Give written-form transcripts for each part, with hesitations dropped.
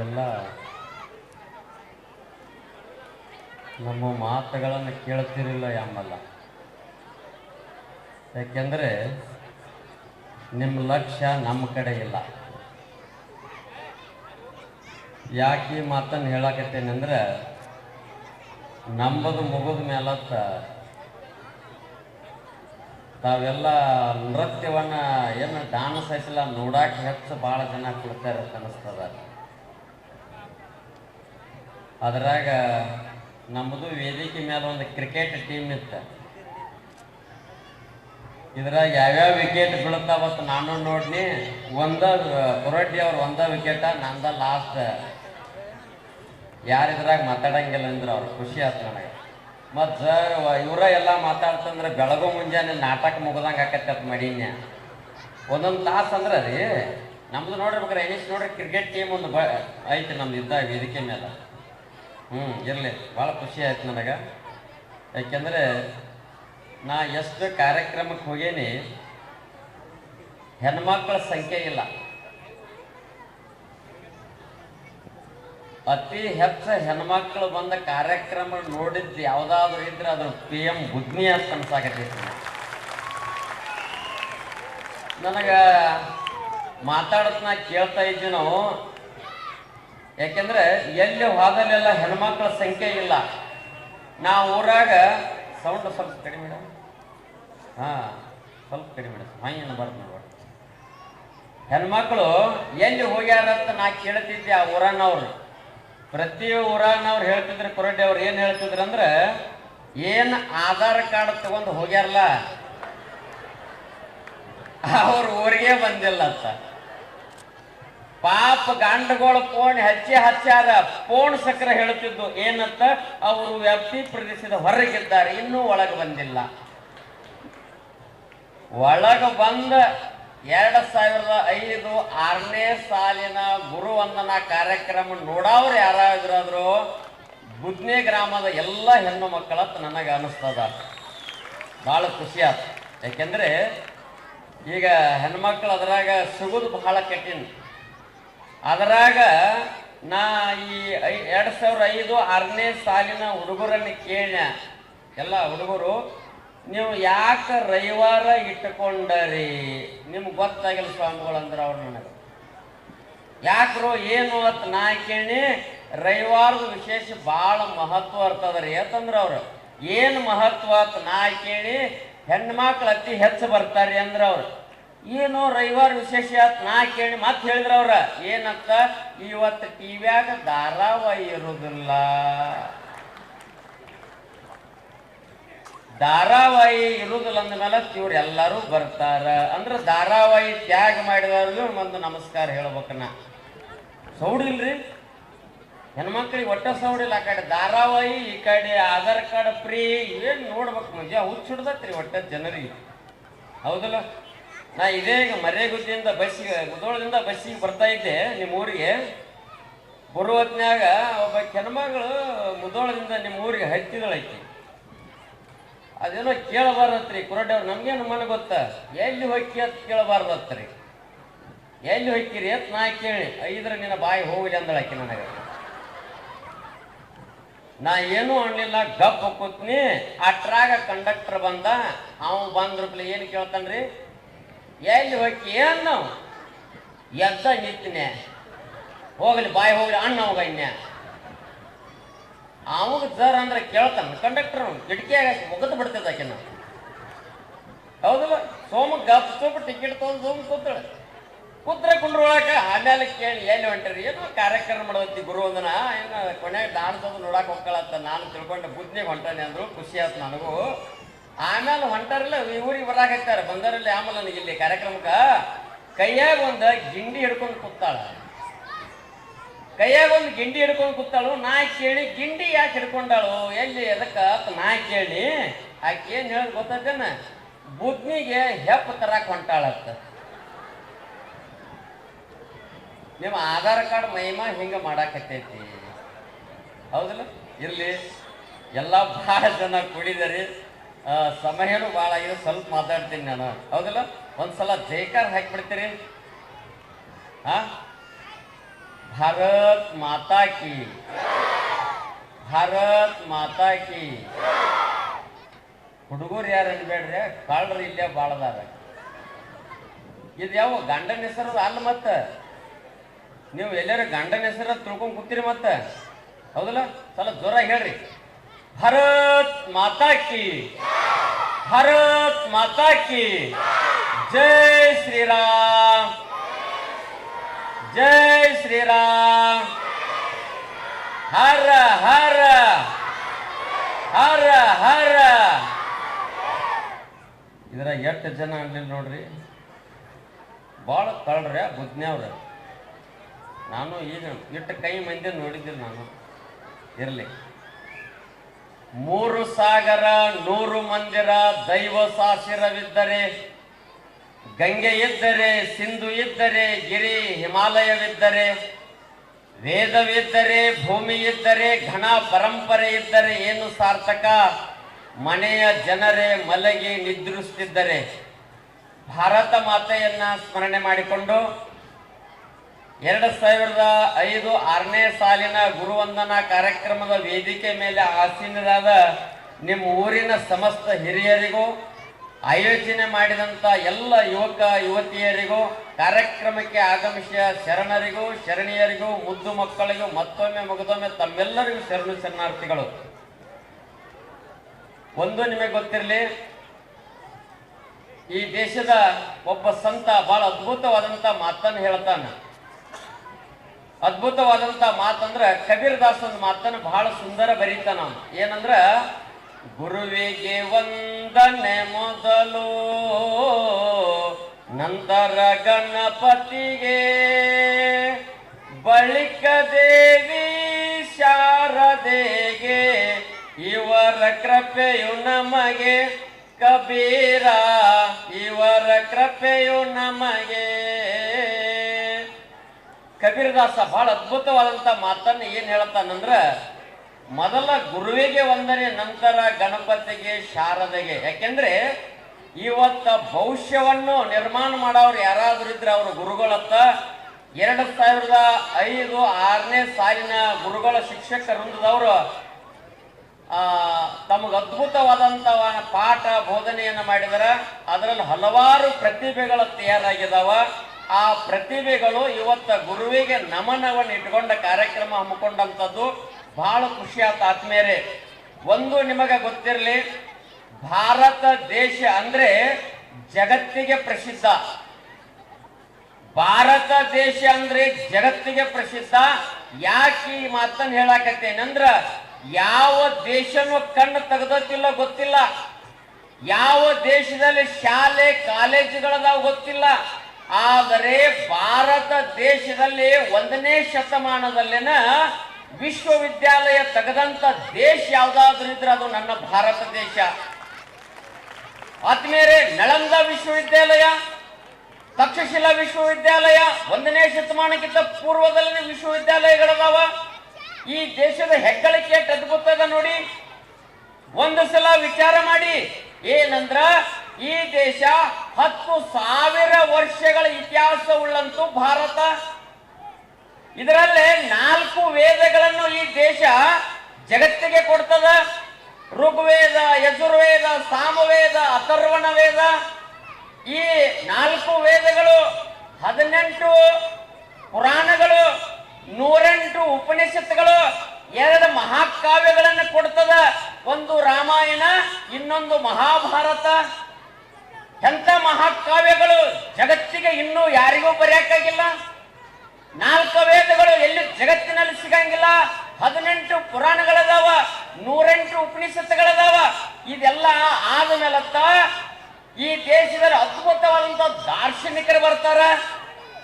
ನೀವೆಲ್ಲ ನಮ್ಮ ಮಾತುಗಳನ್ನು ಕೇಳ್ತಿರಲಿಲ್ಲ ಎಂಬಲ್ಲ. ಯಾಕೆಂದರೆ ನಿಮ್ಮ ಲಕ್ಷ್ಯ ನಮ್ಮ ಕಡೆ ಇಲ್ಲ. ಯಾಕೆ ಈ ಮಾತನ್ನು ಹೇಳಕತ್ತೇನೆ ಅಂದ್ರೆ, ನಂಬದು ಮುಗಿದ ಮೇಲತ್ತ ತಾವೆಲ್ಲ ನೃತ್ಯವನ್ನು ಏನು ಡಾನ್ಸ್ ಐತಿಲ್ಲ ನೋಡಕ್ಕೆ ಹೆಚ್ಚು ಭಾಳ ಜನ ಕೊಡ್ತಾರೆ ಅಂತ ಅನ್ನಿಸ್ತದ. ಅದ್ರಾಗ ನಮ್ಮದು ವೇದಿಕೆ ಮೇಲೆ ಒಂದು ಕ್ರಿಕೆಟ್ ಟೀಮ್ ಇತ್ತು. ಇದ್ರಾಗ ಯಾವ್ಯಾವ ವಿಕೆಟ್ ಬೀಳ್ತಾವತ್ತು ನಾನು ನೋಡ್ನಿ. ಕೊರಡ್ಡಿ ಅವ್ರು ವಿಕೆಟ, ನಂದ ಲಾಸ್ಟ್. ಯಾರಿದ್ರಾಗ ಮಾತಾಡಂಗಿಲ್ಲ ಅಂದ್ರೆ ಅವ್ರು ಖುಷಿ ಆಯ್ತು ನನಗೆ. ಮತ್ತು ಇವರ ಎಲ್ಲ ಮಾತಾಡ್ತಂದ್ರೆ ಬೆಳಗು ಮುಂಜಾನೆ ನಾಟಕ ಮುಗ್ದಂಗೆ ಆಕತ್ತತ್ ಮಾಡೀನ್ಯ. ಒಂದೊಂದು ತಾಸು ಅಂದ್ರೆ ರೀ ನಮ್ದು ನೋಡಿರ್ಬೇಕಾರೆ ಎಣಿಸ್ ನೋಡ್ರಿ ಕ್ರಿಕೆಟ್ ಟೀಮ್ ಒಂದು ಐತಿ ನಮ್ದು ಇದ್ದಾಗ ವೇದಿಕೆ ಮೇಲೆ. ಇರಲಿ, ಭಾಳ ಖುಷಿ ಆಯ್ತು ನನಗೆ. ಯಾಕೆಂದರೆ ನಾ ಎಷ್ಟು ಕಾರ್ಯಕ್ರಮಕ್ಕೆ ಹೋಗೇನಿ, ಹೆಣ್ಮಕ್ಳ ಸಂಖ್ಯೆ ಇಲ್ಲ. ಅತಿ ಹೆಚ್ಚು ಹೆಣ್ಮಕ್ಳು ಬಂದ ಕಾರ್ಯಕ್ರಮ ನೋಡಿದ್ದು ಯಾವುದಾದ್ರೂ ಇದ್ರೆ ಅದ್ರ PM ಬುದ್ನಿ ಅಂತ ಅನ್ಸಾಕತ್ತೈತಿ. ನನಗೆ ಮಾತಾಡೋದನ್ನ ಕೇಳ್ತಾ ಇದ್ವಿ ನಾವು. ಯಾಕೆಂದ್ರೆ ಎಲ್ಲಿ ಹೋದಲ್ಲೆಲ್ಲ ಹೆಣ್ಮಕ್ಳ ಸಂಖ್ಯೆ ಇಲ್ಲ. ನಾವು ಊರಾಗ ಸೌಂಡ್ ಸ್ವಲ್ಪ ಕಡಿಮೆ ಇಡ, ಸ್ವಲ್ಪ ಕಡಿಮೆ ಇಡ, ಏನು ಬರ್ದು ನೋಡ್ಬಾರ್ದು. ಹೆಣ್ಮಕ್ಳು ಎಲ್ಲಿ ಹೋಗ್ಯಾರಂತ ನಾ ಕೇಳ್ತಿದ್ದೆ. ಆ ಊರನ್ನವ್ರು, ಪ್ರತಿ ಊರಾನವ್ರು ಹೇಳ್ತಿದ್ರು. ಕೊರಡ್ಡಿ ಅವ್ರು ಏನು ಹೇಳ್ತಿದ್ರು ಅಂದ್ರೆ, ಏನು ಆಧಾರ್ ಕಾರ್ಡ್ ತಗೊಂಡು ಹೋಗ್ಯಾರಲ್ಲ ಅವ್ರ ಊರಿಗೆ ಬಂದಿಲ್ಲ ಅಂತ. ಪಾಪ ಗಂಡುಗಳು ಫೋನ್ ಹಚ್ಚಾರ. ಫೋನ್ ಸಕ್ರ ಹೇಳ್ತಿದ್ದು ಏನಂತ, ಅವರು ವ್ಯಾಪ್ತಿ ಪ್ರದೇಶದ ಹೊರಗಿದ್ದಾರೆ, ಇನ್ನೂ ಒಳಗೆ ಬಂದಿಲ್ಲ. ಒಳಗೆ ಬಂದ 2005 6ನೇ ಸಾಲಿನ ಗುರುವಂದನಾ ಕಾರ್ಯಕ್ರಮ ನೋಡವ್ರು ಯಾರಾದ್ರೂ ಬುದ್ನಿ ಗ್ರಾಮದ ಎಲ್ಲ ಹೆಣ್ಣು ಮಕ್ಕಳತ್ತ ನನಗೆ ಅನಿಸ್ತದ. ಭಾಳ ಖುಷಿ ಆಯ್ತು. ಯಾಕೆಂದ್ರೆ ಈಗ ಹೆಣ್ಮಕ್ಳು ಅದ್ರಾಗ ಸಿಗೋದು ಬಹಳ ಕಠಿಣ. ಅದರಾಗ ನಾ ಈ 2005 6ನೇ ಸಾಲಿನ ಹುಡುಗರನ್ನು ಕೇಳ, ಎಲ್ಲ ಹುಡುಗರು ನೀವು ಯಾಕೆ ರವಿವಾರ ಇಟ್ಟುಕೊಂಡರಿ? ನಿಮ್ಗೆ ಗೊತ್ತಾಗಿಲ್ಲ ಸ್ವಾಮಿಗಳು ಅಂದ್ರೆ ಅವ್ರು ನನಗೆ. ಯಾಕ್ರು ಏನು ಅಂತ ನಾ ಕೇಳಿ, ರವಿವಾರದ ವಿಶೇಷ ಭಾಳ ಮಹತ್ವ ಇರ್ತದ್ರಿ ಅಂತಂದ್ರೆ ಅವ್ರು. ಏನು ಮಹತ್ವ ಅಂತ ನಾ ಕೇಳಿ, ಹೆಣ್ಮಕ್ಳು ಅತಿ ಹೆಚ್ಚು ಬರ್ತಾರೆ ಅಂದ್ರೆ ಅವ್ರು. ಏನು ರವಿವಾರ ವಿಶೇಷ ಅಂತ ನಾ ಕೇಳಿ ಮತ್ತೆ ಹೇಳಿದ್ರ ಅವ್ರ ಏನಂತ, ಇವತ್ತು ಟಿವ್ಯಾಗ ಧಾರಾವಾಹಿ ಇರುವುದಿಲ್ಲ, ಧಾರಾವಾಹಿ ಇರುವುದಿಲ್ಲ ಅಂದಮೇಲೆ ಇವ್ರು ಎಲ್ಲರೂ ಬರ್ತಾರ ಅಂದ್ರೆ ಧಾರಾವಾಹಿ ತ್ಯಾಗ ಮಾಡಿದವ್ರಿಗೂ ಒಂದು ನಮಸ್ಕಾರ ಹೇಳ್ಬೇಕನ್ನ. ಸೌಡಿಲ್ರಿ ಹೆಣ್ಮಕ್ಳಿಗೆ ಒಟ್ಟ ಸೌಡಿಲ್ಲ. ಆ ಕಡೆ ಧಾರಾವಾಹಿ, ಈ ಕಡೆ ಆಧಾರ್ ಕಾರ್ಡ್ ಫ್ರೀ, ಇವೇನು ನೋಡ್ಬೇಕು ಮಜಾ ಹುಚ್ಚಿಡ್ದತ್ರಿ ಒಟ್ಟ ಜನರಿಗೆ. ಹೌದಲ್ಲ? ನಾ ಇದೇ ಈಗ ಮರೇಗುದ್ದಿಯಿಂದ ಮುಧೋಳದಿಂದ ಬಸ್ಸಿಗೆ ಬರ್ತಾ ಇದ್ದೆ ನಿಮ್ಮ ಊರಿಗೆ. ಬರುವ ಹೊತ್ನ್ಯಾಗ ಒಬ್ಬ ಹೆಣ್ಮಗಳು ಮುಧೋಳದಿಂದ ನಿಮ್ಮ ಊರಿಗೆ ಹತ್ತಿದಳೈತಿ. ಅದೇನೋ ಕೇಳಬಾರ್ದತ್ರಿ. ಕೊರಡ್ಡಿ ಅವ್ರು ನಮ್ಗೇನು ಮನ ಗೊತ್ತಾ, ಎಲ್ಲಿ ಹೊಕ್ಕಿ ಅಂತ ಕೇಳಬಾರ್ದತ್ರಿ. ಎಲ್ಲಿ ಹೊಕ್ಕಿರಿ ಅಂತ ನಾ ಕೇಳಿ, ಐದ್ರ ನಿನ್ನ ಬಾಯಿ ಹೋಗಲಿ ಅಂದಳಾಕಿ ನನಗೆ. ನಾ ಏನೂ ಅನ್ನಲಿಲ್ಲ, ಗಪ್ ಕೂತ್ನಿ. ಅಟ್ರಾಗ ಕಂಡಕ್ಟರ್ ಬಂದ. ಅವ ಬಂದ್ರಪ್ಲೆ ಏನು ಕೇಳ್ತಾನ್ರಿ, ಎಲ್ಲಿ ಹೊಕ್ಕಿ ಏನ್ ನಾವು ಎದ್ದ ನಿಂತಿನೇ, ಹೋಗ್ಲಿ ಬಾಯಿ ಹೋಗ್ಲಿ ಅಣ್ಣ ಅವಾಗ ಇನ್ಯ. ಅವಾಗ ಸರ್ ಅಂದ್ರೆ ಕೇಳ್ತಾನ ಕಂಡಕ್ಟರ್, ಕಿಟಕಿಯಾಗ ಮುಗದ್ ಬಿಡ್ತದ ಆಕಿನ. ಹೌದಲ್ಲ? ಗಪ್ ಸೋಮ ಟಿಕೆಟ್ ತಗೊಂಡು ಕೂತಾಳ. ಕುಂಡ್ರೊಳಕ ಆಮೇಲೆ ಕೇಳಿ ಎಲ್ಲಿ ಹೊಂಟ್ರಿ? ಏನೋ ಕಾರ್ಯಕ್ರಮ ಮಾಡೋತಿ ಗುರುವಂದನ, ಏನು ಕೊನೆಗೆ ದಾಡ್ಸೋದು ನೋಡಕ್ ಹೋಗ್ಕಳತ್ತ. ನಾನು ತಿಳ್ಕೊಂಡು ಬುದ್ಧಿಗೆ ಹೊಂಟಾನೆ ಅಂದ್ರು. ಖುಷಿ ಆಯ್ತು ನನಗೂ. ಆಮೇಲೆ ಹೊಂಟಾರಿಲ್ಲ, ಊರಿಗೆ ಬರಾಕತ್ತಾರ. ಬಂದರಲ್ಲಿ ಆಮೇಲೆ ನನಗೆ ಇಲ್ಲಿ ಕಾರ್ಯಕ್ರಮಕ್ಕೆ ಕೈಯಾಗ ಒಂದು ಗಿಂಡಿ ಹಿಡ್ಕೊಂಡು ಕೂತಾಳ. ಕೈಯಾಗ ಒಂದು ಗಿಂಡಿ ಹಿಡ್ಕೊಂಡು ಕೂತಾಳು. ನಾ ಕೇಳಿ ಗಿಂಡಿ ಯಾಕೆ ಹಿಡ್ಕೊಂಡಾಳು, ಎಲ್ಲಿ ಎದಕ್ಕ ಅಂತ ನಾ ಕೇಳಿ, ಆಕೆ ಏನು ಹೇಳೋದು ಗೊತ್ತೇನ, ಬುದ್ನಿಗೆ ಹೆಪ್ಪ ತರಕ್ಕೆ ಹೊಂಟಾಳತ್ತ. ನಿಮ್ಮ ಆಧಾರ್ ಕಾರ್ಡ್ ಮಹಿಮಾ ಹಿಂಗೆ ಮಾಡಾಕತ್ತೈತಿ. ಹೌದಲ್ಲ? ಇರಲಿ, ಎಲ್ಲ ಭಾಳ ಜನ ಕುಡಿದರಿ. ಸಮಯನೂ ಭಾಳ ಆಗಿದೆ, ಸ್ವಲ್ಪ ಮಾತಾಡ್ತೀನಿ ನಾನು. ಹೌದಲ್ಲ? ಒಂದ್ಸಲ ಜೈಕಾರ ಹಾಕಿಬಿಡ್ತೀರಿ. ಭಾರತ್ ಮಾತಾ ಕಿ, ಭಾರತ್ ಮಾತಾ ಕಿ. ಹುಡುಗರು ಯಾರು ಅನ್ಬೇಡ್ರಿ, ಕಳ್ರು ಇಲ್ಲೇ ಬಾಳದಾರ. ಇದು ಯಾವ ಗಂಡನ ಹೆಸರು ಅಲ್ಲ. ಮತ್ತ ನೀವು ಎಲ್ಲರೂ ಗಂಡನ ಹೆಸರು ತಿಳ್ಕೊಂಡ್ ಕೂತೀರಿ ಮತ್ತ, ಹೌದಲ್ಲ? ಸ್ವಲ್ಪ ಜೋರಾಗಿ ಹೇಳ್ರಿ. ಭಾರತ್ ಮಾತಾ ಕಿ, ಭಾರತ್ ಮಾತಾ ಕಿ ಜೈ ಶ್ರೀರಾಮ್, ಜೈ ಶ್ರೀರಾಮ್. ಹರ ಹರ ಹರ ಹರ. ಇದರ ಎಷ್ಟು ಜನ ಅನ್ಲಿಲ್ಲ ನೋಡ್ರಿ, ಭಾಳ ಕಳ್ರಿ ಬುದ್ನ್ಯಾವ್ರ. ನಾನು ಈಗ ಇಟ್ಟು ಕೈ ಮಂದಿ ನೋಡಿದ್ದಿಲ್ಲ ನಾನು. ಇರಲಿ. 3 ಸಾಗರ 100 ಮಂದಿರ ದೈವ ಸಾಸಿರವಿದ್ದರೆ, ಗಂಗೆ ಇದ್ದರೆ, ಸಿಂಧು ಇದ್ದರೆ, ಗಿರಿ ಹಿಮಾಲಯವಿದ್ದರೆ, ವೇದವಿದ್ದರೆ, ಭೂಮಿ ಇದ್ದರೆ, ಘನ ಪರಂಪರೆ ಇದ್ದರೆ ಏನು ಸಾರ್ಥಕ? ಮನೆಯ ಜನರೇ ಮಲಗಿ ನಿದ್ರಿಸುತ್ತಿದ್ದರೆ. ಭಾರತ ಮಾತೆಯನ್ನ ಸ್ಮರಣೆ ಮಾಡಿಕೊಂಡು 2005 6ನೇ ಸಾಲಿನ ಗುರುವಂದನಾ ಕಾರ್ಯಕ್ರಮದ ವೇದಿಕೆ ಮೇಲೆ ಆಸೀನರಾದ ನಿಮ್ಮ ಊರಿನ ಸಮಸ್ತ ಹಿರಿಯರಿಗೂ, ಆಯೋಜನೆ ಮಾಡಿದಂಥ ಎಲ್ಲ ಯುವಕ ಯುವತಿಯರಿಗೂ, ಕಾರ್ಯಕ್ರಮಕ್ಕೆ ಆಗಮಿಸಿದ ಶರಣರಿಗೂ ಶರಣಿಯರಿಗೂ, ಮುದ್ದು ಮಕ್ಕಳಿಗೂ ಮತ್ತೊಮ್ಮೆ ಮಗದೊಮ್ಮೆ ತಮ್ಮೆಲ್ಲರಿಗೂ ಶರಣು ಶರಣಾರ್ಥಿಗಳು. ಒಂದು ನಿಮಗೆ ಗೊತ್ತಿರಲಿ, ಈ ದೇಶದ ಒಬ್ಬ ಸಂತ ಬಹಳ ಅದ್ಭುತವಾದಂಥ ಮಾತನ್ನು ಹೇಳ್ತಾನೆ. ಅದ್ಭುತವಾದಂಥ ಮಾತಂದ್ರ ಕಬೀರ್ ದಾಸ್ ಒಂದು ಮಾತನ್ನು ಬಹಳ ಸುಂದರ ಬರೀತಾನ. ಏನಂದ್ರ, ಗುರುವಿಗೆ ವಂದನೆ ಮೊದಲು, ನಂತರ ಗಣಪತಿಗೆ, ಬಳಿಕ ದೇವಿ ಶಾರದೆಗೆ, ಇವರ ಕೃಪೆಯು ನಮಗೆ ಕಬೀರ, ಇವರ ಕೃಪೆಯು ನಮಗೆ. ಕಬೀರದಾಸ ಬಹಳ ಅದ್ಭುತವಾದಂಥ ಮಾತನ್ನು ಏನ್ ಹೇಳ್ತಾನಂದ್ರ, ಮೊದಲ ಗುರುವಿಗೆ ವಂದನೆ, ನಂತರ ಗಣಪತಿಗೆ, ಶಾರದೆಗೆ. ಯಾಕೆಂದ್ರೆ ಇವತ್ತ ಭವಿಷ್ಯವನ್ನು ನಿರ್ಮಾಣ ಮಾಡೋರು ಯಾರಾದ್ರೂ ಇದ್ರೆ ಅವರು ಗುರುಗಳತ್ತ. 2005 6ನೇ ಸಾಲಿನ ಗುರುಗಳ ಶಿಕ್ಷಕ ವೃಂದದವರು ತಮಗೆ ಅದ್ಭುತವಾದಂಥ ಪಾಠ ಬೋಧನೆಯನ್ನು ಮಾಡಿದಾರ. ಅದರಲ್ಲಿ ಹಲವಾರು ಪ್ರತಿಭೆಗಳು ತಯಾರಾಗಿದ್ದಾವ. ಆ ಪ್ರತಿಭೆಗಳು ಇವತ್ತ ಗುರುವಿಗೆ ನಮನವನ್ನು ಇಟ್ಕೊಂಡ ಕಾರ್ಯಕ್ರಮ ಹಮ್ಮಿಕೊಂಡಂಥದ್ದು ಬಹಳ ಖುಷಿ ಆತ ಆತ್ಮೇರೆ. ಒಂದು ನಿಮಗೆ ಗೊತ್ತಿರಲಿ, ಭಾರತ ದೇಶ ಅಂದ್ರೆ ಜಗತ್ತಿಗೆ ಪ್ರಸಿದ್ಧ. ಭಾರತ ದೇಶ ಅಂದ್ರೆ ಜಗತ್ತಿಗೆ ಪ್ರಸಿದ್ಧ. ಯಾಕೆ ಈ ಮಾತನ್ನು ಹೇಳಾಕತ್ತೇನಂದ್ರ, ಯಾವ ದೇಶನೂ ಕಣ್ಣು ತೆಗೆದಿಲ್ಲ ಗೊತ್ತಿಲ್ಲ, ಯಾವ ದೇಶದಲ್ಲಿ ಶಾಲೆ ಕಾಲೇಜುಗಳದಾವ ಗೊತ್ತಿಲ್ಲ. ಆದರೆ ಭಾರತ ದೇಶದಲ್ಲಿ 1ನೇ ಶತಮಾನದಲ್ಲಿನ ವಿಶ್ವವಿದ್ಯಾಲಯ ತೆಗೆದಂತ ದೇಶ ಯಾವ್ದಾದ್ರು ಇದ್ರೆ ಅದು ನನ್ನ ಭಾರತ ದೇಶ. ಆದ್ಮೇಲೆ ನಳಂದ ವಿಶ್ವವಿದ್ಯಾಲಯ, ತಕ್ಷಶಿಲಾ ವಿಶ್ವವಿದ್ಯಾಲಯ 1ನೇ ಶತಮಾನಕ್ಕಿಂತ ಪೂರ್ವದಲ್ಲಿನ ವಿಶ್ವವಿದ್ಯಾಲಯಗಳದಾವ. ಈ ದೇಶದ ಹೆಗ್ಗಳಿಕೆ ಅದ್ಭುತದ ನೋಡಿ. ಒಂದು ಸಲ ವಿಚಾರ ಮಾಡಿ, ಏನಂದ್ರ ಈ ದೇಶ 10,000 ವರ್ಷಗಳ ಇತಿಹಾಸ ಉಳ್ಳಂತೂ ಭಾರತ. ಇದರಲ್ಲೇ 4 ವೇದಗಳನ್ನು ಈ ದೇಶ ಜಗತ್ತಿಗೆ ಕೊಡ್ತದ. ಋಗ್ವೇದ, ಯಜುರ್ವೇದ, ಸಾಮವೇದ, ಅಥರ್ವಣ ವೇದ. ಈ 4 ವೇದಗಳು, 18 ಪುರಾಣಗಳು, 108 ಉಪನಿಷತ್ತುಗಳು, 2 ಮಹಾಕಾವ್ಯಗಳನ್ನು ಕೊಡ್ತದ. ಒಂದು ರಾಮಾಯಣ, ಇನ್ನೊಂದು ಮಹಾಭಾರತ. ಎಂಥ ಮಹಾಕಾವ್ಯಗಳು ಜಗತ್ತಿಗೆ ಇನ್ನೂ ಯಾರಿಗೂ ಬರೆಯಕ್ಕಾಗಿಲ್ಲ. 4 ವೇದಗಳು ಎಲ್ಲಿ ಜಗತ್ತಿನಲ್ಲಿ ಸಿಗಂಗಿಲ್ಲ. 18 ಪುರಾಣಗಳದಾವ, 108 ಉಪನಿಷತ್ತುಗಳದಾವ. ಇದೆಲ್ಲ ಆದ ಮೇಲತ್ತ ಈ ದೇಶದಲ್ಲಿ ಅದ್ಭುತವಾದಂತ ದಾರ್ಶನಿಕರು ಬರ್ತಾರ.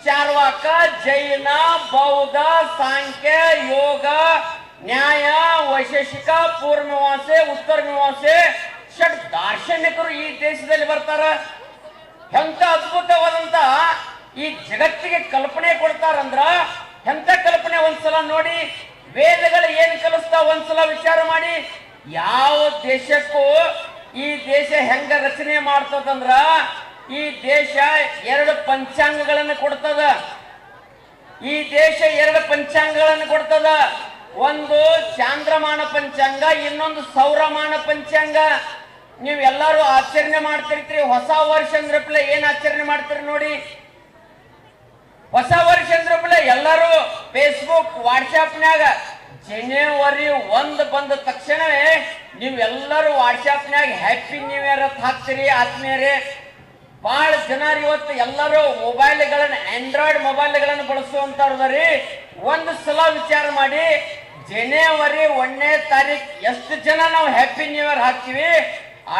ಚಾರ್ವಾಕ, ಜೈನ, ಬೌದ್ಧ, ಸಾಂಖ್ಯ, ಯೋಗ, ನ್ಯಾಯ, ವೈಶೇಷಿಕ, ಪೂರ್ವಮೀಮಾಂಸೆ, ಉತ್ತರ ಮೀಮಾಂಸೆ, ಷಟ್ ದಾರ್ಶನಿಕರು ಈ ದೇಶದಲ್ಲಿ ಬರ್ತಾರ. ಎಂತ ಅದ್ಭುತವಾದಂತ ಈ ಜಗತ್ತಿಗೆ ಕಲ್ಪನೆ ಕೊಡ್ತಾರಂದ್ರ ಎಂತ ಕಲ್ಪನೆ. ಒಂದ್ಸಲ ನೋಡಿ, ವೇದಗಳು ಏನ್ ಕಲಿಸ್ತಾವ ಒಂದ್ಸಲ ವಿಚಾರ ಮಾಡಿ. ಯಾವ ದೇಶಕ್ಕೂ ಈ ದೇಶ ಹೆಂಗ ರಚನೆ ಮಾಡ್ತದಂದ್ರ, ಈ ದೇಶ 2 ಪಂಚಾಂಗಗಳನ್ನು ಕೊಡ್ತದ. ಈ ದೇಶ ಎರಡು ಪಂಚಾಂಗಗಳನ್ನು ಕೊಡ್ತದ. ಒಂದು ಚಾಂದ್ರಮಾನ ಪಂಚಾಂಗ, ಇನ್ನೊಂದು ಸೌರಮಾನ ಪಂಚಾಂಗ. ನೀವೆಲ್ಲರೂ ಆಚರಣೆ ಮಾಡ್ತಿರ್ತೀರಿ. ಹೊಸ ವರ್ಷ ಅಂದ್ರಪ್ಲೆ ಏನ್ ಆಚರಣೆ ಮಾಡ್ತೀರಿ ನೋಡಿ. ಹೊಸ ವರ್ಷ ಅಂದ್ರಪ್ಲೆ ಎಲ್ಲರೂ ಫೇಸ್ಬುಕ್ ವಾಟ್ಸ್ಆಪ್ನ್ಯಾಗ ಜನವರಿ 1 ಬಂದ ತಕ್ಷಣವೇ ನೀವೆಲ್ಲರೂ ವಾಟ್ಸ್ಆಪ್ನ್ಯಾಗ ಹ್ಯಾಪಿ ನ್ಯೂ ಇಯರ್ ಅಂತ ಹಾಕ್ತೀರಿ. ಆತ್ಮೀಯರೇ, ಬಹಳ ಜನರು ಇವತ್ತು ಎಲ್ಲರೂ ಮೊಬೈಲ್ಗಳನ್ನ ಆಂಡ್ರಾಯ್ಡ್ ಮೊಬೈಲ್ಗಳನ್ನು ಬಳಸುವಂತವ್ರಿ. ಒಂದು ಸಲ ವಿಚಾರ ಮಾಡಿ, ಜನವರಿ 1ನೇ ತಾರೀಕು ಎಷ್ಟು ಜನ ನಾವು ಹ್ಯಾಪಿ ನ್ಯೂ ಇಯರ್ ಹಾಕ್ತೀವಿ,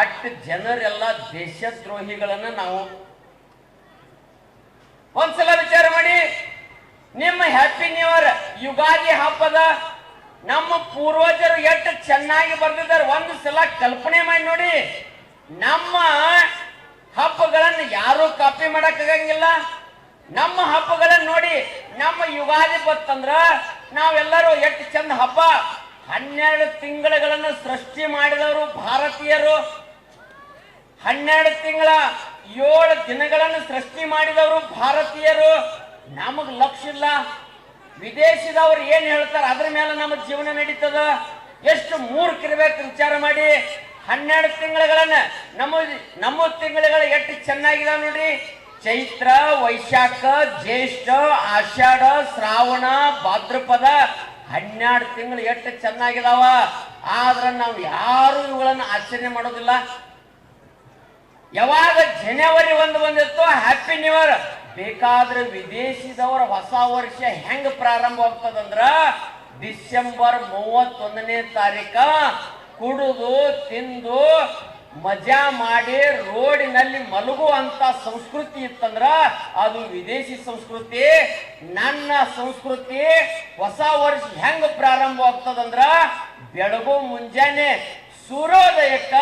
ಅಷ್ಟು ಜನರೆಲ್ಲ ದೇಶದ್ರೋಹಿಗಳನ್ನ ನಾವು. ಒಂದ್ಸಲ ವಿಚಾರ ಮಾಡಿ, ನಿಮ್ಮ ಹ್ಯಾಪಿ ನ್ಯೂ ಇಯರ್ ಯುಗಾದಿ ಹಬ್ಬದ ನಮ್ಮ ಪೂರ್ವಜರು ಎಷ್ಟು ಚೆನ್ನಾಗಿ ಬರ್ದಿದ್ದಾರೆ. ಒಂದು ಸಲ ಕಲ್ಪನೆ ಮಾಡಿ ನೋಡಿ. ನಮ್ಮ ಹಬ್ಬಗಳನ್ನು ಯಾರು ಕಾಪಿ ಮಾಡಕ್ಕಾಗಂಗಿಲ್ಲ. ನಮ್ಮ ಹಬ್ಬಗಳನ್ನು ನೋಡಿ. ನಮ್ಮ ಯುಗಾದಿ ಬತ್ತಂದ್ರ ನಾವೆಲ್ಲರೂ ಎಷ್ಟು ಚಂದ ಹಬ್ಬ. 12 ತಿಂಗಳುಗಳನ್ನು ಸೃಷ್ಟಿ ಮಾಡಿದವರು ಭಾರತೀಯರು. 12 ತಿಂಗಳ 7 ದಿನಗಳನ್ನು ಸೃಷ್ಟಿ ಮಾಡಿದವರು ಭಾರತೀಯರು. ನಮಗ್ ಲಕ್ಷ್ಯ ಇಲ್ಲ. ವಿದೇಶದವ್ರು ಏನ್ ಹೇಳ್ತಾರೆ ಅದ್ರ ಮೇಲೆ ನಮ್ಮ ಜೀವನ ನಡೀತದ. ಎಷ್ಟು ಮೂರ್ಖಿರ್ಬೇಕು ವಿಚಾರ ಮಾಡಿ. 12 ತಿಂಗಳುಗಳನ್ನ ನಮ್ಮ ತಿಂಗಳುಗಳು ಎಷ್ಟು ಚೆನ್ನಾಗಿದಾವ ನೋಡಿ. ಚೈತ್ರ, ವೈಶಾಖ, ಜ್ಯೇಷ್ಠ, ಆಷಾಢ, ಶ್ರಾವಣ, ಭಾದ್ರಪದ 12 ತಿಂಗಳು ಎಷ್ಟು ಚೆನ್ನಾಗಿದಾವ. ಆದ್ರೆ ನಾವು ಯಾರು ಇವುಗಳನ್ನ ಆಚರಣೆ ಮಾಡೋದಿಲ್ಲ. ಯಾವಾಗ ಜನವರಿ 1 ಬಂದಿರ್ತೋ ಹ್ಯಾಪಿ ನ್ಯೂ ಇಯರ್. ಬೇಕಾದ್ರೆ ವಿದೇಶದವರ ಹೊಸ ವರ್ಷ ಹೆಂಗ ಪ್ರಾರಂಭವಾಗ್ತದಂದ್ರ ಡಿಸೆಂಬರ್ 31ನೇ ತಾರೀಕ ಕುಡಿದು ತಿಂದು ಮಜಾ ಮಾಡಿ ರೋಡಿನಲ್ಲಿ ಮಲಗುವಂತ ಸಂಸ್ಕೃತಿ ಇತ್ತಂದ್ರ ಅದು ವಿದೇಶಿ ಸಂಸ್ಕೃತಿ. ನನ್ನ ಸಂಸ್ಕೃತಿ ಹೊಸ ವರ್ಷ ಹೆಂಗ ಪ್ರಾರಂಭವಾಗ್ತದಂದ್ರ ಬೆಳಗು ಮುಂಜಾನೆ ಸೂರ್ಯೋದಯಕ್ಕ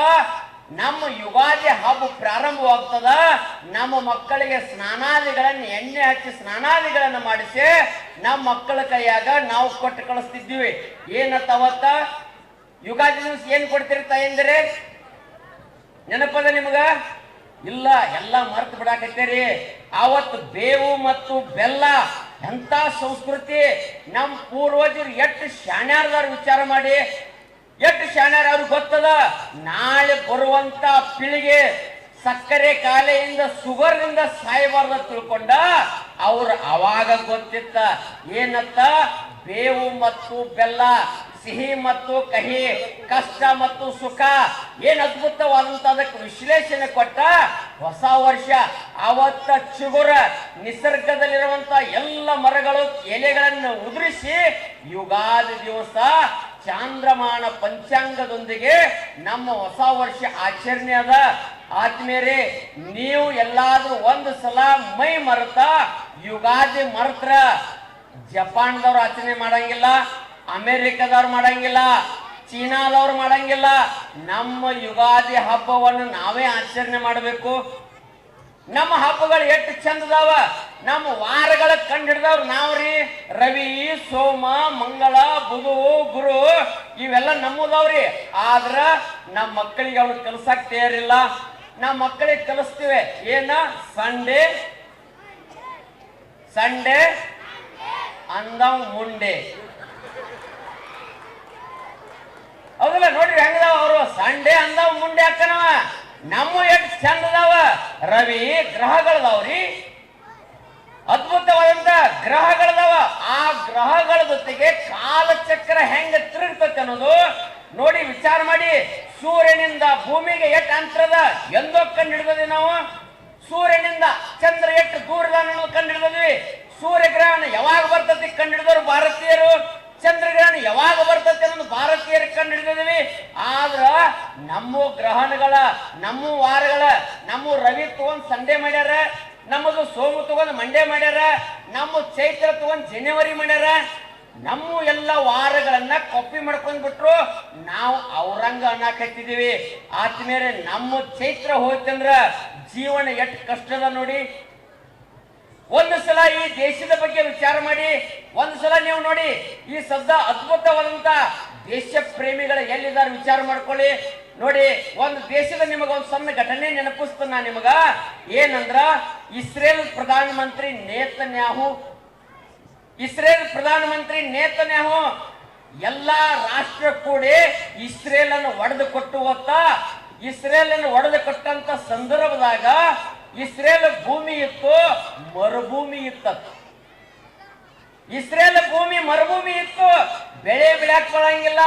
ನಮ್ಮ ಯುಗಾದಿ ಹಬ್ಬ ಪ್ರಾರಂಭವಾಗ್ತದ. ನಮ್ಮ ಮಕ್ಕಳಿಗೆ ಸ್ನಾನಾದಿಗಳನ್ನು ಎಣ್ಣೆ ಹಚ್ಚಿ ಸ್ನಾನಾದಿಗಳನ್ನು ಮಾಡಿಸಿ ನಮ್ಮ ಮಕ್ಕಳ ಕೈಯಾಗ ನಾವು ಕೊಟ್ಟು ಕಳಿಸ್ತಿದ್ವಿ. ಏನತ್ತ ಅವತ್ತ ಯುಗಾದಿ ದಿವಸ ಏನ್ ಕೊಡ್ತೀರಿ ತಾಯಂದ್ರೆ? ನೆನಪದ ನಿಮಗ? ಇಲ್ಲ, ಎಲ್ಲ ಮರ್ತು ಬಿಡಾಕತ್ತೀರಿ. ಅವತ್ತು ಬೇವು ಮತ್ತು ಬೆಲ್ಲ ಎಂತ ಸಂಸ್ಕೃತಿ. ನಮ್ಮ ಪೂರ್ವಜರು ಎಷ್ಟು ಶಾಣ್ಯಾರದಾರ ವಿಚಾರ ಮಾಡಿ. ಎಷ್ಟು ಶಾಣ್ಯಾರ ಅವ್ರಿಗೆ ಗೊತ್ತದ. ನಾಳೆ ಬರುವಂತ ಪೀಳಿಗೆ ಸಕ್ಕರೆ ಕಾಲೆಯಿಂದ ಶುಗರ್ನಿಂದ ಸಾಯಬಾರ್ದ ತಿಳ್ಕೊಂಡ ಅವ್ರು ಅವಾಗ ಗೊತ್ತಿತ್ತ. ಏನತ್ತ? ಬೇವು ಮತ್ತು ಬೆಲ್ಲ, ಸಿಹಿ ಮತ್ತು ಕಹಿ, ಕಷ್ಟ ಮತ್ತು ಸುಖ, ಏನ್ ಅದ್ಭುತವಾದಂತ ಅದಕ್ಕೆ ವಿಶ್ಲೇಷಣೆ ಕೊಟ್ಟ ಹೊಸ ವರ್ಷ. ಅವತ್ತ ಚಿಗುರ ನಿಸರ್ಗದಲ್ಲಿರುವಂತ ಎಲ್ಲ ಮರಗಳು ಎಲೆಗಳನ್ನು ಉದುರಿಸಿ ಯುಗಾದಿ ದಿವಸ ಚಾಂದ್ರಮಾನ ಪಂಚಾಂಗದೊಂದಿಗೆ ನಮ್ಮ ಹೊಸ ವರ್ಷ ಆಚರಣೆ ಅದ. ಆತ್ಮೇರೆ, ನೀವು ಎಲ್ಲಾದ್ರೂ ಒಂದು ಸಲ ಮೈ ಮರೆತ ಯುಗಾದಿ ಮರೆತ್ರ ಜಪಾನ್ದವ್ರು ಆಚರಣೆ ಮಾಡಂಗಿಲ್ಲ, ಅಮೆರಿಕದವ್ರು ಮಾಡಂಗಿಲ್ಲ, ಚೀನಾದವ್ರು ಮಾಡಂಗಿಲ್ಲ. ನಮ್ಮ ಯುಗಾದಿ ಹಬ್ಬವನ್ನು ನಾವೇ ಆಚರಣೆ ಮಾಡಬೇಕು. ನಮ್ಮ ಹಬ್ಬಗಳು ಎಷ್ಟು ಚಂದದಾವ. ನಮ್ಮ ವಾರಗಳ ಕಂಡು ಹಿಡಿದವ್ರು ನಾವ್ರಿ. ರವಿ, ಸೋಮ, ಮಂಗಳ, ಬುಧ, ಗುರು ಇವೆಲ್ಲ ನಮ್ಮದವ್ರಿ. ಆದ್ರ ನಮ್ಮ ಮಕ್ಕಳಿಗೆ ಅವ್ರು ಕಲ್ಸಕ್ ತಯಾರಿಲ್ಲ. ನಮ್ಮ ಮಕ್ಕಳಿಗೆ ಕಲಿಸ್ತೀವಿ. ಏನ? ಸಂಡೇ ಸಂಡೇ ಅಂದವ್ ಮುಂಡೆ. ಹೌದಲ್ಲ? ನೋಡ್ರಿ ಹೆಂಗದಾವ ಅವರು. ಸಂಡೇ ಅಂದವ್ ಮುಂಡೆ ಹಾಕನವ. ನಮ್ಮ ಎಷ್ಟು ಚಂದದಾವ. ರವಿ ಗ್ರಹಗಳದಾವ್ರಿ, ಅದ್ಭುತವಾದಂತ ಗ್ರಹಗಳದಾವ. ಆ ಗ್ರಹಗಳ ಜೊತೆಗೆ ಕಾಲಚಕ್ರ ಹೆಂಗ ತಿರುಗ್ತದೆ ಅನ್ನೋದು ನೋಡಿ ವಿಚಾರ ಮಾಡಿ. ಸೂರ್ಯನಿಂದ ಭೂಮಿಗೆ ಎಷ್ಟು ಅಂತರದ ಎಂದೋ ಕಂಡು ಹಿಡಿದ್ವಿ ನಾವು. ಸೂರ್ಯನಿಂದ ಚಂದ್ರ ಎಷ್ಟು ದೂರದ ಅನ್ನೋದು ಕಂಡು ಹಿಡಿದ್ವಿ. ಸೂರ್ಯಗ್ರಹಣ ಯಾವಾಗ ಬರ್ತತಿ ಕಂಡು ಹಿಡಿದವರು ಭಾರತೀಯರು. ಚಂದ್ರಗ್ರಹಣ ಯಾವಾಗ ಬರ್ತತಿ ಅನ್ನೋದು ಭಾರತೀಯರು ಕಂಡು ಹಿಡಿದಿವಿ. ಆದ್ರ ನಮ್ಮ ಗ್ರಹಣಗಳ, ನಮ್ಮ ವಾರಗಳ, ನಮ್ಮ ರವಿ ತಗೊಂಡ್ ಸಂಡೇ ಮಾಡ್ಯಾರ, ನಮ್ಮದು ಸೋಮ ತಗೊಂಡ್ ಮಂಡೇ ಮಾಡ್ಯಾರ, ನಮ್ಮ ಚೈತ್ರ ತಗೊಂಡ್ ಜನವರಿ ಮಾಡ್ಯಾರ. ನಮ್ಮ ಎಲ್ಲ ವಾರಗಳನ್ನ ಕಾಪಿ ಮಾಡ್ಕೊಂಡ್ ಬಿಟ್ರು. ನಾವು ಅವ್ರಂಗ ಅನ್ನಕತ್ತಿದೀವಿ. ಆದ್ಮೇಲೆ ನಮ್ಮ ಚೈತ್ರ ಹೋಯ್ತಂದ್ರ ಜೀವನ ಎಷ್ಟು ಕಷ್ಟದ ನೋಡಿ. ಒಂದು ಸಲ ಈ ದೇಶದ ಬಗ್ಗೆ ವಿಚಾರ ಮಾಡಿ. ಒಂದು ಸಲ ನೀವು ನೋಡಿ, ಈ ಸದ್ದ ಅದ್ಭುತವಾದಂತ ದೇಶ ಪ್ರೇಮಿಗಳು ಎಲ್ಲಿದ್ದಾರೆ ವಿಚಾರ ಮಾಡ್ಕೊಳ್ಳಿ. ನೋಡಿ, ಒಂದು ದೇಶದ ನಿಮಗ ಒಂದು ಸಣ್ಣ ಘಟನೆ ನೆನಪಿಸ್ತಾನ ನಿಮಗ. ಏನಂದ್ರ ಇಸ್ರೇಲ್ ಪ್ರಧಾನಮಂತ್ರಿ ನೇತನ್ಯಾಹು ಇಸ್ರೇಲ್ ಪ್ರಧಾನಮಂತ್ರಿ ನೇತನ್ಯಾಹು ಎಲ್ಲಾ ರಾಷ್ಟ್ರ ಕೂಡಿ ಇಸ್ರೇಲ್ ಅನ್ನು ಒಡೆದು ಕೊಟ್ಟು ಹೊತ್ತಾ ಇಸ್ರೇಲ್ ಅನ್ನು ಒಡೆದು ಕೊಟ್ಟಂತ ಸಂದರ್ಭದಾಗ ಇಸ್ರೇಲ್ ಭೂಮಿ ಇತ್ತು, ಮರುಭೂಮಿ ಇತ್ತ. ಇಸ್ರೇಲ್ ಭೂಮಿ ಮರುಭೂಮಿ ಇತ್ತು, ಬೆಳೆ ಬೆಳೆಯಕ್ ಬರಂಗಿಲ್ಲ,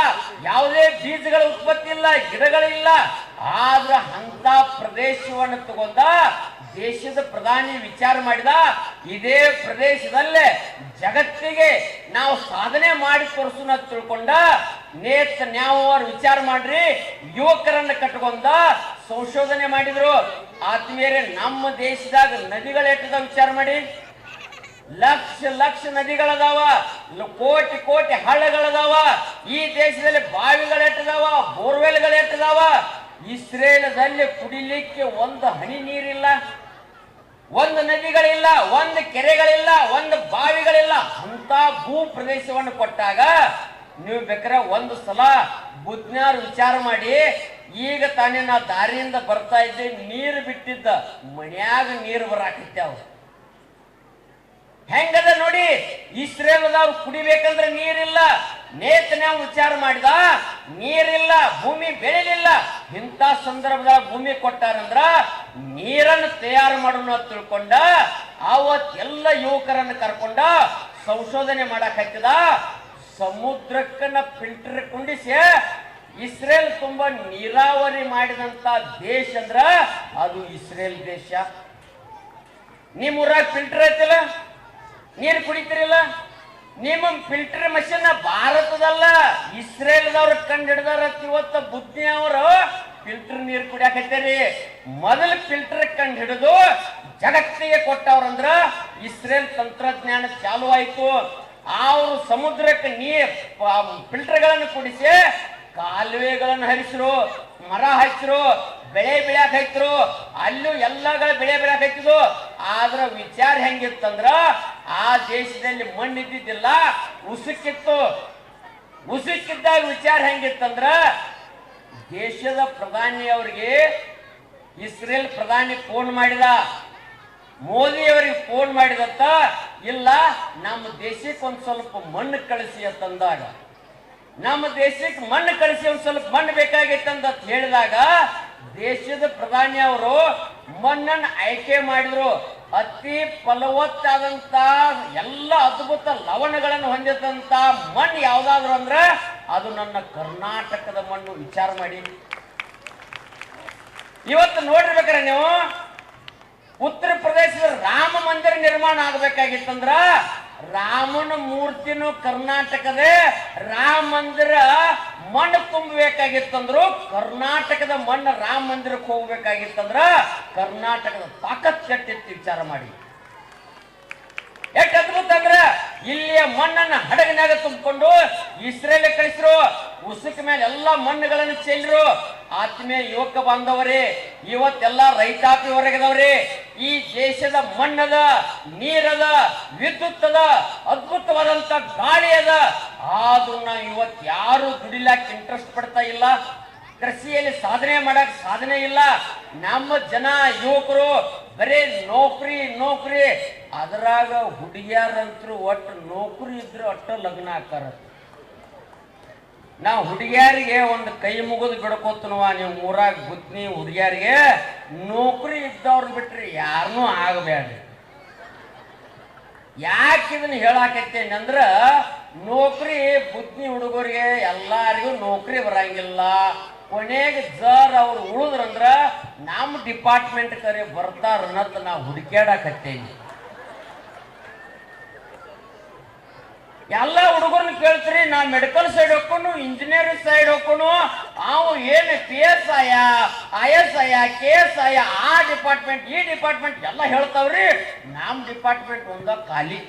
ಯಾವುದೇ ಬೀಜಗಳ ಉತ್ಪತ್ತಿ ಇಲ್ಲ, ಗಿಡಗಳಿಲ್ಲ. ಆದ್ರ ಅಂತ ಪ್ರದೇಶವನ್ನು ತಗೊಂಡ ದೇಶದ ಪ್ರಧಾನಿ ವಿಚಾರ ಮಾಡಿದ, ಇದೇ ಪ್ರದೇಶದಲ್ಲೇ ಜಗತ್ತಿಗೆ ನಾವು ಸಾಧನೆ ಮಾಡಿ ತೋರಿಸೋಣ ತಿಳ್ಕೊಂಡ ನೇತನ್ಯಾಹು ಅವರು ವಿಚಾರ ಮಾಡ್ರಿ ಯುವಕರನ್ನ ಕಟ್ಕೊಂಡ ಸಂಶೋಧನೆ ಮಾಡಿದ್ರು. ಆತ್ಮೀಯರೇ, ನಮ್ಮ ದೇಶದಾಗ ನದಿಗಳ ಎಟ್ಟದ ವಿಚಾರ ಮಾಡಿ. ಲಕ್ಷ ಲಕ್ಷ ನದಿಗಳದಾವ, ಕೋಟಿ ಕೋಟಿ ಹಳ್ಳಗಳದಾವ. ಈ ದೇಶದಲ್ಲಿ ಬಾವಿಗಳು ಎಟ್ಟದಾವ, ಬೋರ್ವೆಲ್ಗಳು ಎಟ್ಟದಾವ. ಇಸ್ರೇಲದಲ್ಲಿ ಕುಡಿಲಿಕ್ಕೆ ಒಂದು ಹನಿ ನೀರಿಲ್ಲ, ಒಂದು ನದಿಗಳಿಲ್ಲ, ಒಂದು ಕೆರೆಗಳಿಲ್ಲ, ಒಂದು ಬಾವಿಗಳಿಲ್ಲ. ಅಂತ ಭೂ ಪ್ರದೇಶವನ್ನು ಕೊಟ್ಟಾಗ ನೀವು ಬೇಕಾದ್ರೆ ಒಂದು ಸಲ ಬುದ್ಧಿನಾರು ವಿಚಾರ ಮಾಡಿ. ಈಗ ತಾನೇ ನಾ ದಾರಿಯಿಂದ ಬರ್ತಾ ಇದ್ದೆ, ನೀರು ಬಿಟ್ಟಿದ್ದ ಮನ್ಯಾಗ ನೀರು ಬರಾಕತ್ಯಾವ. ಹೆಂಗದ ನೋಡಿ, ಇಸ್ರೇಲದವ್ರು ಕುಡಿಬೇಕಂದ್ರೆ ನೀರಿಲ್ಲ. ನೇತನ್ಯಾಹು ವಿಚಾರ ಮಾಡಿದ, ನೀರಿಲ್ಲ, ಭೂಮಿ ಬೆಳೆಲಿಲ್ಲ. ಇಂಥ ಸಂದರ್ಭದಾಗ ಭೂಮಿ ಕೊಟ್ಟಾರಂದ್ರ ನೀರನ್ನು ತಯಾರು ಮಾಡೋಣ ತಿಳ್ಕೊಂಡ ಅವತ್ತೆಲ್ಲ ಯುವಕರನ್ನು ಕರ್ಕೊಂಡ ಸಂಶೋಧನೆ ಮಾಡಕ್ ಹತ್ತಿದ. ಸಮುದ್ರಕ್ಕನ್ನ ಫಿಲ್ಟರ್ ಕುಂಡಿಸಿ ಇಸ್ರೇಲ್ ತುಂಬಾ ನೀರಾವರಿ ಮಾಡಿದಂತ ದೇಶ ಅಂದ್ರ ಅದು ಇಸ್ರೇಲ್ ದೇಶ. ನಿಮ್ ಊರಾಗ ಫಿಲ್ಟರ್ ಐತಿಲ್ಲ, ನೀರು ಕುಡಿತಿರಿಲ್ಲ. ನಿಮ್ಮ ಫಿಲ್ಟರ್ ಮಷೀನ್ ಭಾರತದಲ್ಲ, ಇಸ್ರೇಲ್ದವ್ರ ಕಂಡು ಹಿಡ್ದಾರ. ಇವತ್ತ ಬುದ್ಧಿ ಅವರು ಫಿಲ್ಟರ್ ನೀರು ಕುಡಿಯಾಕತ್ತೀರಿ. ಮೊದಲು ಫಿಲ್ಟರ್ ಕಂಡು ಹಿಡಿದು ಜಗತ್ತಿಗೆ ಕೊಟ್ಟವ್ರಂದ್ರ ಇಸ್ರೇಲ್ ತಂತ್ರಜ್ಞಾನ ಚಾಲು ಆಯ್ತು. ಅವರು ಸಮುದ್ರಕ್ಕೆ ನೀರ್ ಫಿಲ್ಟರ್ಗಳನ್ನು ಕುಡಿಸಿ ಕಾಲುವೆಗಳನ್ನು ಹರಿಸಿರು, ಮರ ಹಚ್ಚಿರು, ಬೆಳೆ ಬೆಳೆಯಕ್ ಹೈತರು. ಅಲ್ಲೂ ಎಲ್ಲಗಳ ಬೆಳೆ ಬೆಳೆಯಕ್ ಹೈತಿದ್ರು. ಆದ್ರ ವಿಚಾರ ಹೆಂಗಿತ್ತಂದ್ರ ಆ ದೇಶದಲ್ಲಿ ಮಣ್ಣು ಇದ್ದಿದ್ದಿಲ್ಲ, ಉಸುಕಿತ್ತು. ಉಸುಕಿದ್ದಾಗ ವಿಚಾರ ಹೆಂಗಿತ್ತಂದ್ರ ದೇಶದ ಪ್ರಧಾನಿ ಅವರಿಗೆ ಇಸ್ರೇಲ್ ಪ್ರಧಾನಿ ಫೋನ್ ಮಾಡಿದ, ಮೋದಿ ಅವರಿಗೆ ಫೋನ್ ಮಾಡಿದತ್ತ, ಇಲ್ಲ ನಮ್ಮ ದೇಶಕ್ಕೆ ಒಂದ್ ಸ್ವಲ್ಪ ಮಣ್ಣು ಕಳಿಸಿ ಅಂತಂದಾಗ, ನಮ್ಮ ದೇಶಕ್ಕೆ ಮಣ್ಣು ಕಳಿಸಿ ಒಂದ್ ಸ್ವಲ್ಪ ಮಣ್ಣು ಬೇಕಾಗಿತ್ತಂತ ಹೇಳಿದಾಗ ದೇಶದ ಪ್ರಧಾನಿ ಅವರು ಮಣ್ಣನ್ನು ಆಯ್ಕೆ ಮಾಡಿದ್ರು. ಅತಿ ಫಲವತ್ತಾದಂತ ಎಲ್ಲ ಅದ್ಭುತ ಲವಣಗಳನ್ನು ಹೊಂದಿದಂತ ಮಣ್ಣು ಯಾವ್ದಾದ್ರು ಅಂದ್ರ ಅದು ನನ್ನ ಕರ್ನಾಟಕದ ಮಣ್ಣು. ವಿಚಾರ ಮಾಡಿ. ಇವತ್ತು ನೋಡಿರ್ಬೇಕಾರೆ ನೀವು ಉತ್ತರ ಪ್ರದೇಶದ ರಾಮ ಮಂದಿರ ನಿರ್ಮಾಣ ಆಗ್ಬೇಕಾಗಿತ್ತಂದ್ರ ರಾಮನ ಮೂರ್ತಿನೂ ಕರ್ನಾಟಕದೇ, ರಾಮ ಮಂದಿರ ಮಣ್ಣು ತುಂಬಬೇಕಾಗಿತ್ತಂದ್ರು ಕರ್ನಾಟಕದ ಮಣ್ಣು ರಾಮ ಮಂದಿರಕ್ಕೆ ಹೋಗ್ಬೇಕಾಗಿತ್ತಂದ್ರ ಕರ್ನಾಟಕದ ತಾಕತ್ ಕಟ್ಟಿತ್ತು. ವಿಚಾರ ಮಾಡಿ. ಎಷ್ಟು ಅದ್ಭುತ ಅಂದ್ರ ಇಲ್ಲಿಯ ಮಣ್ಣನ್ನ ಹಡಗಿನಾಗ ತುಂಬಿಕೊಂಡು ಇಸ್ರೇಲ್ ಕಳಿಸಿರು. ಉಸುಕ ಮೇಲೆ ಎಲ್ಲಾ ಮಣ್ಣುಗಳನ್ನು ಚೆಲ್ಲಿರು. ಆತ್ಮೀಯ ಯುವಕ ಬಾಂಧವರೇ, ಇವತ್ತೆಲ್ಲ ರೈತಾಪಿ ಹೊರಗದವ್ರಿ. ಈ ದೇಶದ ಮಣ್ಣದ, ನೀರದ, ವಿದ್ಯುತ್ ಅದ, ಅದ್ಭುತವಾದಂತ ಗಾಳಿ ಅದ. ಆದ್ರೂ ನಾವು ಇವತ್ತು ಯಾರು ದುಡಿಲಾಕ ಇಂಟ್ರೆಸ್ಟ್ ಪಡ್ತಾ ಇಲ್ಲ. ಕೃಷಿಯಲ್ಲಿ ಸಾಧನೆ ಮಾಡಕ್ ಸಾಧನೆ ಇಲ್ಲ. ನಮ್ಮ ಜನ ಯುವಕರು ಬರೀ ನೌಕರಿ ನೌಕರಿ. ಅದರಾಗ ಹುಡುಗಿಯರಂತರು ಒಟ್ಟು ನೌಕರಿ ಇದ್ರೆ ಒಟ್ಟು ಲಗ್ನ ಹಾಕಾರ. ನಾವು ಹುಡುಗಿಯರಿಗೆ ಒಂದು ಕೈ ಮುಗಿದು ಬಿಡ್ಕೋತನವ, ನೀವು ಊರಾಗ ಬುದ್ಧಿ ಹುಡುಗಿಯರಿಗೆ ನೌಕರಿ ಇದ್ದವ್ರು ಬಿಟ್ರಿ ಯಾರನ್ನೂ ಆಗಬೇಡ್ರಿ. ಯಾಕೆ ಇದನ್ನ ಹೇಳಾಕತ್ತೇನೆ ಅಂದ್ರ ನೌಕರಿ ಬುದ್ಧಿ ಹುಡುಗರಿಗೆ ಎಲ್ಲಾರಿಗೂ ನೌಕರಿ ಬರಂಗಿಲ್ಲ. ಕೊನೆಗೆ ಜರ್ ಅವ್ರು ಉಳಿದ್ರಂದ್ರ ನಮ್ಮ ಡಿಪಾರ್ಟ್ಮೆಂಟ್ ಕರೆ ಬರ್ತಾರನ್ನತ್ ನಾವು ಹುಡುಕ್ಯಾಡಕತ್ತೇನಿ. ಎಲ್ಲ ಹುಡುಗರನ್ನ ಕೇಳ್ತೀರಿ, ನಾ ಮೆಡಿಕಲ್ ಸೈಡ್ ಹೋಗ್ಕೊಂಡು ಇಂಜಿನಿಯರಿಂಗ್ ಸೈಡ್ ಹೋಗ್ಕೊಂಡು ಅವು ಏನು PSI ISI KSI ಆ ಡಿಪಾರ್ಟ್ಮೆಂಟ್ ಈ ಡಿಪಾರ್ಟ್ಮೆಂಟ್ ಎಲ್ಲ ಹೇಳ್ತಾವ್ರಿ. ನಮ್ಮ ಡಿಪಾರ್ಟ್ಮೆಂಟ್ ಒಂದ ಖಾಲಿ.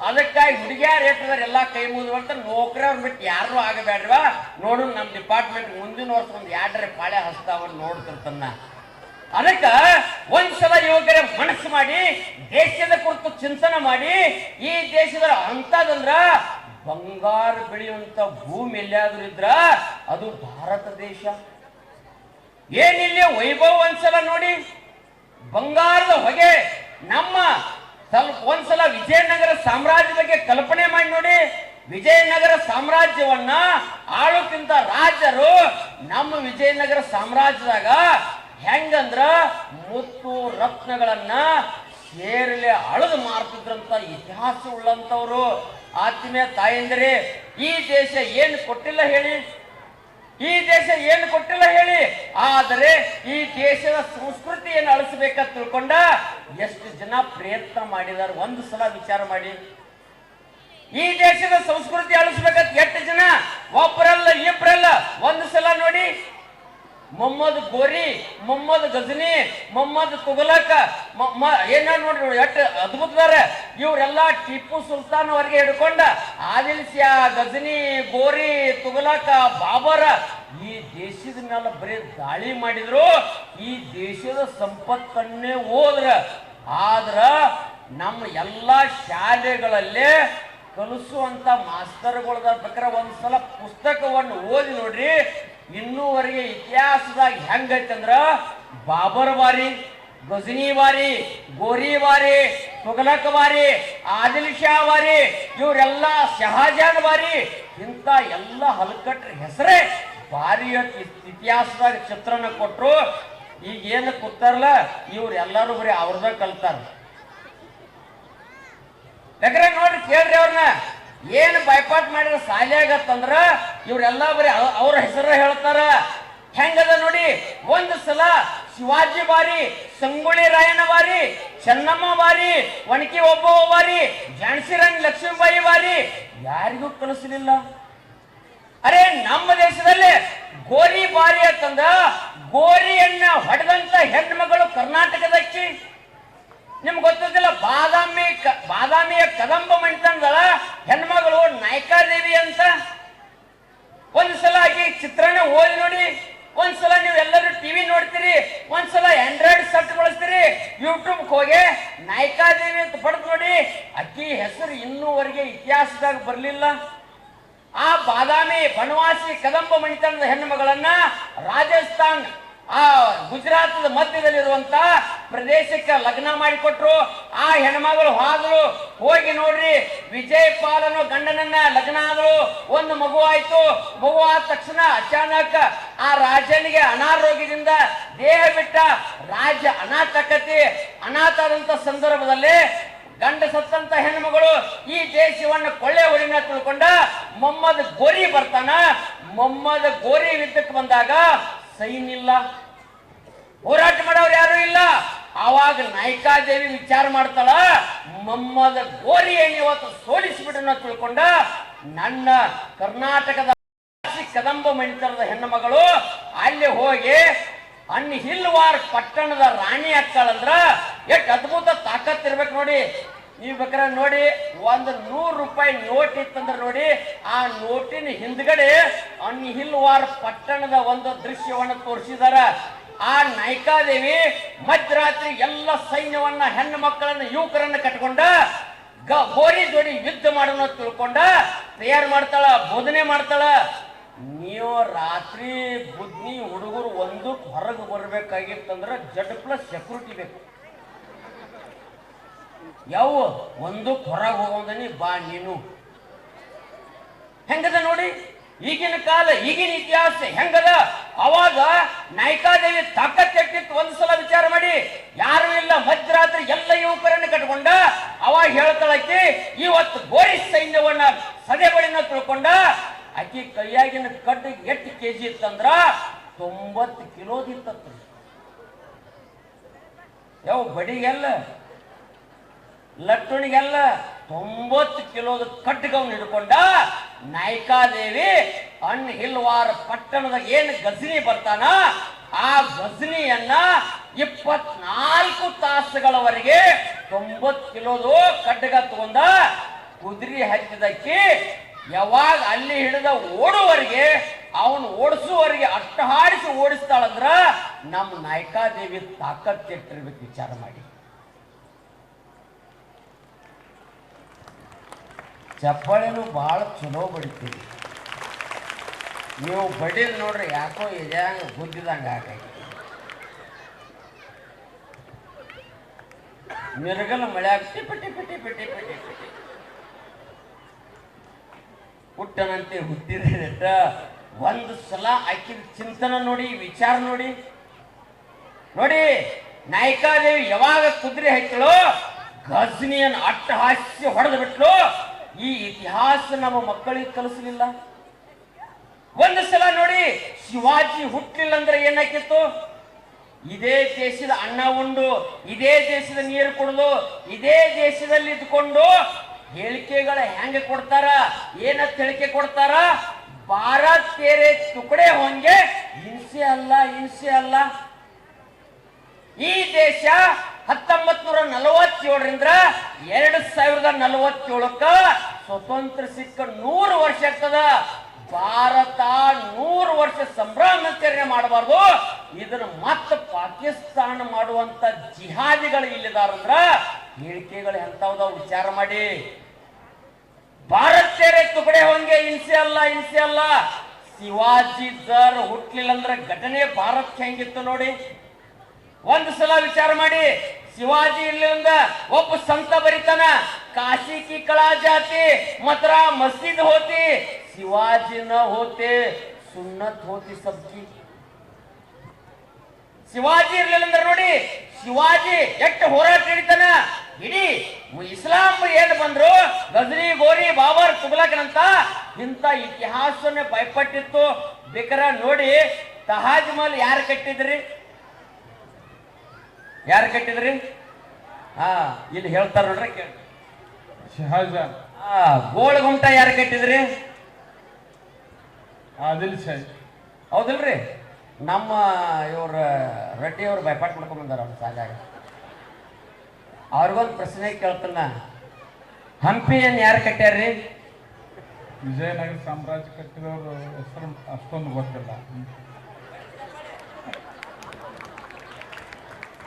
ಅದಕ್ಕಾಗಿ ಹುಡುಗಿಯಾರು ಏಟಿದಾರೆ ಎಲ್ಲ ಕೈ ಮುಗಿದು ಅಂತ ನೌಕರಿ ಅವ್ರು ಬಿಟ್ಟು ಯಾರು ಆಗಬೇಡ್ವಾ. ನೋಡು ನಮ್ಮ ಡಿಪಾರ್ಟ್ಮೆಂಟ್ ಮುಂದಿನ ವರ್ಷ ಒಂದು 2 ಪಾಳೆ ಹಸ್ತಾವನ್ನ ನೋಡ್ತಿರ್ತಾನ. ಅದಕ್ಕ ಒಂದ್ಸಲ ಯುವಕರೇ ಮನಸ್ಸು ಮಾಡಿ ದೇಶದ ಕುರಿತು ಚಿಂತನೆ ಮಾಡಿ. ಈ ದೇಶದ ಅಂತದಂದ್ರ ಬಂಗಾರ ಬೆಳೆಯುವಂತ ಭೂಮಿ ಎಲ್ಲಿಯಾದ್ರೂ ಇದ್ರ ಅದು ಭಾರತ ದೇಶ. ಏನಿಲ್ಲ ವೈಭವ ಒಂದ್ಸಲ ನೋಡಿ. ಬಂಗಾರದ ಹೊಗೆ ನಮ್ಮ ಸ್ವಲ್ಪ ಒಂದ್ಸಲ ವಿಜಯನಗರ ಸಾಮ್ರಾಜ್ಯ ಬಗ್ಗೆ ಕಲ್ಪನೆ ಮಾಡಿ ನೋಡಿ. ವಿಜಯನಗರ ಸಾಮ್ರಾಜ್ಯವನ್ನ ಆಳುಕ್ಕಿಂತ ರಾಜರು ನಮ್ಮ ವಿಜಯನಗರ ಸಾಮ್ರಾಜ್ಯದಾಗ ಹೆಂಗಂದ್ರ ಮುತ್ತು ರತ್ನಗಳನ್ನ ಸೇರಲೆ ಅಳದು ಮಾರ್ತಿದ್ರಂತ ಇತಿಹಾಸ ಉಳ್ಳಂತವ್ರು. ಆತ್ಮೀಯ ತಾಯಂದಿರೇ, ಈ ದೇಶ ಏನು ಕೊಟ್ಟಿಲ್ಲ ಹೇಳಿ, ಈ ದೇಶ ಏನು ಕೊಟ್ಟಿಲ್ಲ ಹೇಳಿ. ಆದರೆ ಈ ದೇಶದ ಸಂಸ್ಕೃತಿಯನ್ನು ಅಳಿಸಬೇಕಂತ ತಿಳ್ಕೊಂಡ ಎಷ್ಟು ಜನ ಪ್ರಯತ್ನ ಮಾಡಿದಾರೆ ಒಂದು ಸಲ ವಿಚಾರ ಮಾಡಿ. ಈ ದೇಶದ ಸಂಸ್ಕೃತಿ ಅಳಿಸ್ಬೇಕಂತ ಎಷ್ಟು ಜನ, ಒಬ್ಬರಲ್ಲ ಇಬ್ಬರಲ್ಲ, ಒಂದು ಸಲ ನೋಡಿ. ಮೊಹಮ್ಮದ್ ಗೋರಿ, ಮೊಹಮ್ಮದ್ ಗಜನಿ, ಮೊಹಮ್ಮದ್ ತುಘಲಕ್, ಏನ ನೋಡ್ರಿ ಎಷ್ಟು ಅದ್ಭುತದಾರ. ಇವರೆಲ್ಲ ಟಿಪ್ಪು ಸುಲ್ತಾನ್ ಅವರಿಗೆ ಹಿಡ್ಕೊಂಡ ಆದಿಲ್ ಶಾ, ಗಜನಿ, ಗೋರಿ, ತುಘಲಕ್, ಬಾಬರ ಈ ದೇಶದ ಮೇಲೆ ಬರೀ ದಾಳಿ ಮಾಡಿದ್ರು. ಈ ದೇಶದ ಸಂಪತ್ತನ್ನೇ ಹೋದ್ರ. ಆದ್ರ ನಮ್ಮ ಎಲ್ಲಾ ಶಾಲೆಗಳಲ್ಲೇ ಕಲಿಸುವಂತ ಮಾಸ್ತರ್ಗಳದ ಪ್ರಕಾರ ಒಂದ್ಸಲ ಪುಸ್ತಕವನ್ನು ಓದಿ ನೋಡ್ರಿ. ಇನ್ನೂವರೆಗೆ ಇತಿಹಾಸದಾಗ ಹೆಂಗೈತಂದ್ರ ಬಾಬರ್ ಬಾರಿ, ಗಜನಿ ಬಾರಿ, ಗೋರಿ ಬಾರಿ, ತುಘಲಕ್ ಬಾರಿ, ಆದಿಲ್ ಶಾ ಬಾರಿ, ಇವರೆಲ್ಲ ಶಹಜಾನ್ ಬಾರಿ, ಇಂಥ ಎಲ್ಲ ಹಲ್ಕಟ್ರ ಹೆಸರೇ ಬಾರಿ ಇತಿಹಾಸದಾಗ ಚಿತ್ರಣ ಕೊಟ್ರು. ಈಗ ಏನು ಕೂತಾರಲ್ಲ ಇವ್ರೆಲ್ಲರೂ ಬರೀ ಅವ್ರದ ಕಲ್ತಾರ. ಯಾಕಂದ್ರೆ ನೋಡ್ರಿ ಕೇಳ್ರಿ, ಅವ್ರನ್ನ ಏನು ಬೈಪಾಟ್ ಮಾಡಿದ್ರೆ ಸಾಲಿ ಆಗತ್ತಂದ್ರ ಇವ್ರೆಲ್ಲ ಬರೀ ಅವ್ರ ಹೆಸರ ಹೇಳ್ತಾರ. ಹೆಂಗದ ನೋಡಿ. ಒಂದು ಸಲ ಶಿವಾಜಿ ಬಾರಿ, ಸಂಗೊಳ್ಳಿ ರಾಯಣ್ಣ ಬಾರಿ, ಚೆನ್ನಮ್ಮ ಬಾರಿ, ಒಣಕಿ ಒಬ್ಬ ಬಾರಿ, ಝಾನ್ಸಿ ರಾಣಿ ಲಕ್ಷ್ಮೀಬಾಯಿ ಬಾರಿ ಯಾರಿಗೂ ಕಲಿಸಲಿಲ್ಲ. ಅರೆ ನಮ್ಮ ದೇಶದಲ್ಲಿ ಗೋರಿ ಬಾರಿ ಅಂತಂದ ಗೋರಿಯನ್ನ ಹೊಡೆದಂತ ಹೆಣ್ಮಗಳು ಕರ್ನಾಟಕದಕ್ಕಿ. ನಿಮ್ಗೆ ಗೊತ್ತಿಲ್ಲ, ಬಾದಾಮಿಯ ಕದಂಬ ಮಣಿತನದ ಹೆಣ್ಮಗಳು ನಾಯಕಾದೇವಿ ಅಂತ. ಒಂದ್ಸಲ ಆಗಿ ಚಿತ್ರಣ ಓದಿ ನೋಡಿ. ಒಂದ್ಸಲ ನೀವು ಎಲ್ಲರೂ ಟಿವಿ ನೋಡ್ತೀರಿ, ಒಂದ್ಸಲ ಆಂಡ್ರಾಯ್ಡ್ ಸೆಟ್ ಬಳಸ್ತೀರಿ, ಯೂಟ್ಯೂಬ್ ಹೋಗಿ ನಾಯಕಾದೇವಿ ಅಂತ ಪಡೆದು ನೋಡಿ. ಅಕ್ಕಿ ಹೆಸರು ಇನ್ನೂವರೆಗೆ ಇತಿಹಾಸದಾಗ ಬರಲಿಲ್ಲ. ಆ ಬಾದಾಮಿ ಬನವಾಸಿ ಕದಂಬ ಮಣಿತನದ ಹೆಣ್ಣುಮಗಳನ್ನ ರಾಜಸ್ಥಾನ್ ಆ ಗುಜರಾತದ ಮಧ್ಯದಲ್ಲಿರುವಂತ ಪ್ರದೇಶಕ್ಕೆ ಲಗ್ನ ಮಾಡಿಕೊಟ್ರು. ಆ ಹೆಣ್ಮಗಳು ಹೋದ್ರು. ಹೋಗಿ ನೋಡ್ರಿ, ವಿಜಯಪಾಲನು ಗಂಡನನ್ನ ಲಗ್ನ ಆದ್ರು. ಒಂದು ಮಗು ಆಯ್ತು. ಮಗು ಆದ ತಕ್ಷಣ ಅಚಾನಕ್ ಆ ರಾಜನಿಗೆ ಅನಾರೋಗ್ಯದಿಂದ ದೇಹ ಬಿಟ್ಟ. ರಾಜ್ಯ ಅನಾಥ ಆದಂತ ಸಂದರ್ಭದಲ್ಲಿ ಗಂಡ ಸತ್ತಂತ ಹೆಣ್ಮಗಳು ಈ ದೇಶವನ್ನು ಕೊಳ್ಳೆ ಹೊಡಿನ ತಿಳ್ಕೊಂಡ ಮೊಹಮ್ಮದ್ ಗೋರಿ ಬರ್ತಾನ. ಮೊಹಮ್ಮದ್ ಗೋರಿ ಯುದ್ಧಕ್ಕೆ ಬಂದಾಗ ಸೈನ್ಯ ಇಲ್ಲ, ಹೋರಾಟ ಮಾಡೋರು ಯಾರು ಇಲ್ಲ. ಆವಾಗ ನಾಯಕಾದೇವಿ ವಿಚಾರ ಮಾಡ್ತಾಳ, ಮೊಹಮ್ಮದ್ ಗೋರಿಯನ್ನು ಇವತ್ತು ಸೋಲಿಸಿಬಿಡನ್ನ ತಿಳ್ಕೊಂಡ ನನ್ನ ಕರ್ನಾಟಕದ ಕದಂಬ ಮಣಿತನದ ಹೆಣ್ಣು ಮಗಳು ಅಲ್ಲಿ ಹೋಗಿ ಹಿಲ್ವಾರ್ ಪಟ್ಟಣದ ರಾಣಿ ಆಗ್ತಾಳಂದ್ರ ಎಷ್ಟು ಅದ್ಭುತ ತಾಕತ್ತಿರ್ಬೇಕು ನೋಡಿ. ನೀವು ಬೇಕಾದ್ರೆ ನೋಡಿ, ಒಂದು 100 ರೂಪಾಯಿ ನೋಟ್ ಇತ್ತಂದ್ರೆ ನೋಡಿ, ಆ ನೋಟಿನ ಹಿಂದ್ಗಡೆ ಹಿಲ್ವಾರ್ ಪಟ್ಟಣದ ಒಂದು ದೃಶ್ಯವನ್ನು ತೋರಿಸಿದಾರ. ಆ ನಾಯಕಾದೇವಿ ಮಧ್ಯರಾತ್ರಿ ಎಲ್ಲ ಸೈನ್ಯವನ್ನ ಹೆಣ್ಣು ಮಕ್ಕಳನ್ನ ಯುವಕರನ್ನ ಕಟ್ಕೊಂಡ ಗೋರಿ ಜೋಡಿ ಯುದ್ಧ ಮಾಡೋಣ ತಿಳ್ಕೊಂಡ ತಯಾರು ಮಾಡ್ತಾಳ, ಬೋಧನೆ ಮಾಡ್ತಾಳ. ನೀವು ರಾತ್ರಿ ಬುದ್ಧಿ ಹುಡುಗರು ಒಂದಕ್ಕೆ ಹೊರಗೆ ಬರ್ಬೇಕಾಗಿತ್ತಂದ್ರೆ Z+ ಸೆಕ್ಯೂರಿಟಿ ಬೇಕು. ಯಾವ ಒಂದಕ್ಕೆ ಹೊರಗೆ ಹೋಗೋದನಿ ಬಾ ನೀನು. ಹೆಂಗದ ನೋಡಿ ಈಗಿನ ಕಾಲ, ಈಗಿನ ಇತಿಹಾಸ ಹೆಂಗದ. ಅವಾಗ ನಾಯಕಾದೇವಿ ತಾಕತ್ ಎಷ್ಟಿತ್ತು ಒಂದ್ಸಲ ವಿಚಾರ ಮಾಡಿ. ಯಾರು ಇಲ್ಲ, ಮಧ್ಯರಾತ್ರಿ ಎಲ್ಲ ಯುವಕರನ್ನು ಕಟ್ಕೊಂಡ ಅವಾಗ ಹೇಳ್ತಾಳಕಿ ಇವತ್ತು ಗೋರಿ ಸೈನ್ಯವನ್ನ ಸದೆಬಡಿನ ತಿಳ್ಕೊಂಡ. ಆಕಿ ಕೈಯಾಗಿನ ಕಡ್ಡು ಎಷ್ಟು ಕೆಜಿ ಇತ್ತಂದ್ರ 90 ಕಿಲೋದಿತ್ತ. ಯಾವ ಬಡಿಗೆಲ್ಲ ಲಟ್ಟುಣಿಗೆಲ್ಲ 90 ಕಿಲೋದ ಕಡ್ಗವನ್ನು ಹಿಡ್ಕೊಂಡ ನಾಯಕಾದೇವಿ ಹಿಲ್ವಾರ್ ಪಟ್ಟಣದ ಏನು ಗಜನಿ ಬರ್ತಾನ ಆ ಗಜನಿಯನ್ನ 24 ತಾಸುಗಳವರೆಗೆ 90 ಕಿಲೋದು ಕಡ್ಗ ತಗೊಂಡ ಕುದುರೆ ಹತ್ತಿದಕ್ಕೆ ಯಾವಾಗ ಅಲ್ಲಿ ಹಿಡಿದ ಓಡುವವರೆಗೆ ಅವನು ಓಡಿಸುವವರೆಗೆ ಅಟ್ಟಹಾಡಿಸಿ ಓಡಿಸ್ತಾಳಂದ್ರ ನಮ್ಮ ನಾಯಕಾದೇವಿ ತಾಕತ್ತಿಟ್ಟಿರ್ಬೇಕು. ವಿಚಾರ ಮಾಡಿ. ಚಪ್ಪಾಳೆನು ಭಾಳ ಚಲೋ ಬಡಿತೀವಿ. ನೀವು ಬಡಿದ್ ನೋಡ್ರಿ ಯಾಕೋ ಎದ್ಯಾಂಗ ಗುದ್ದಿದಂಗ ಆಗೈತಿ. ಮಿರ್ಗಲ ಮಳ್ಯಾಗ ಟಿಪಿ ಟಿಪಿ ಟಿಪಿ ಟಿಪಿ ಟಿಪಿ ಹುಟ್ಟನಂತೆ ಹುಟ್ಟಿದ ಒಂದು ಸಲ ಆಕಿದ ಚಿಂತನ ನೋಡಿ, ವಿಚಾರ ನೋಡಿ. ನೋಡಿ ನಾಯಿಕಾದೇವಿ ಯಾವಾಗ ಕುದುರೆ ಹಚ್ಚಳು, ಗಜನಿಯನ್ ಅಟ್ಟಹಾಸ್ಯ ಹೊಡೆದು ಬಿಟ್ಲು. ಈ ಇತಿಹಾಸ ನಮ್ಮ ಮಕ್ಕಳಿಗೆ ಕಲಿಸಲಿಲ್ಲ. ಒಂದು ಸಲ ನೋಡಿ, ಶಿವಾಜಿ ಹುಟ್ಟಲಿಲ್ಲ ಅಂದ್ರೆ ಏನಾಕಿತ್ತು? ಇದೇ ದೇಶದ ಅನ್ನ ಉಂಡು, ಇದೇ ದೇಶದ ನೀರು ಕುಡಿದು, ಇದೇ ದೇಶದಲ್ಲಿ ಇದ್ಕೊಂಡು ಹೇಳಿಕೆಗಳ ಹೆಂಗ ಕೊಡ್ತಾರ, ಏನಂತ ಹೇಳಿಕೆ ಕೊಡ್ತಾರ? ಭಾರತ್ ತೇರೆ ತುಕಡೆ ಹೋಂಗೆ, ಹಿಂಸೆ ಅಲ್ಲ, ಹಿಂಸೆ ಅಲ್ಲ. ಈ ದೇಶ 1947ರಿಂದ 2047ಕ್ಕ ಸ್ವತಂತ್ರ ಸಿಕ್ಕ 100 ವರ್ಷ ಆಗ್ತದ. ಭಾರತ 100 ವರ್ಷ ಸಂಭ್ರಮಾಚರಣೆ ಮಾಡಬಾರ್ದು. ಇದನ್ನ ಮತ್ತೆ ಪಾಕಿಸ್ತಾನ ಮಾಡುವಂತ ಜಿಹಾದಿಗಳು ಇಲ್ಲಿದಾರಂದ್ರ ಹೇಳಿಕೆಗಳು ಎಂತಾವ್ದ ವಿಚಾರ ಮಾಡಿ. ಭಾರತ್ ತೇರೆ ತುಕಡೆ ಹೋಂಗೆ, ಹಿಂಸೆ ಅಲ್ಲ, ಹಿಂಸೆ ಅಲ್ಲ. ಶಿವಾಜಿ ಜರ್ ಹುಟ್ಲಿಲ್ಲ ಅಂದ್ರೆ ಘಟನೆ ಭಾರತ್ ಹೆಂಗಿತ್ತು ನೋಡಿ. ಒಂದು ಸಲ ವಿಚಾರ ಮಾಡಿ. ಶಿವಾಜಿ ಇರ್ಲಿಲ್ಲ ಒಬ್ಬ ಸಂತ ಬರಿತಾನ, ಕಾಶಿ ಕಿ ಕಳಾ ಜಾತಿ ಮಥುರಾ ಮಸ್ಜಿದ್ ಹೋತಿ, ಶಿವಾಜಿ ನ ಹೋತೆ ಸುನ್ನತ್ ಹೋತಿ ಸಬ್ಕಿ. ಶಿವಾಜಿ ಇರ್ಲಿಲ್ಲ ಅಂದ್ರೆ ನೋಡಿ, ಶಿವಾಜಿ ಎಷ್ಟು ಹೋರಾಟ ಹಿಡಿತಾನ. ಇಡೀ ಇಸ್ಲಾಂ ಏನ್ ಬಂದ್ರು, ಗಜ್ನಿ, ಗೋರಿ, ಬಾಬರ್, ತುಘಲಕನಂತ ಇಂಥ ಇತಿಹಾಸನೇ ಭಯಪಟ್ಟಿತ್ತು. ಬೇಕಾರ ನೋಡಿ, ತಾಜ್ ಮಹಲ್ ಯಾರು ಕಟ್ಟಿದ್ರಿ? ಯಾರು ಕಟ್ಟಿದ್ರಿ? ಇಲ್ಲಿ ಹೇಳ್ತಾರ ನೋಡ್ರಿ, ಕೇಳಿ. ಶಹಜಾನ್. ಗೋಳ ಗುಮ್ಟ ಯಾರು ಕಟ್ಟಿದ್ರಿ? ಆದಿಲ್ ಶಾಹಿ. ಹೌದಿಲ್ರಿ? ನಮ್ಮ ಇವ್ರ ರೆಡ್ಡಿ ಅವ್ರು ಬೈಪಾಟ್ ಮಾಡ್ಕೊಂಡ್ ಬಂದಾರ ಅವ್ರ ಸಾಲಾಗ. ಅವ್ರಿಗೊಂದು ಪ್ರಶ್ನೆ ಕೇಳ್ತಾನ, ಹಂಪಿಯನ್ನು ಯಾರು ಕಟ್ಟ್ಯಾರ್ರಿ? ವಿಜಯನಗರ ಸಾಮ್ರಾಜ್ಯ ಕಟ್ಟಿದವರು ಹೆಸರು ಅಷ್ಟೊಂದು ಗೊತ್ತಿಲ್ಲ.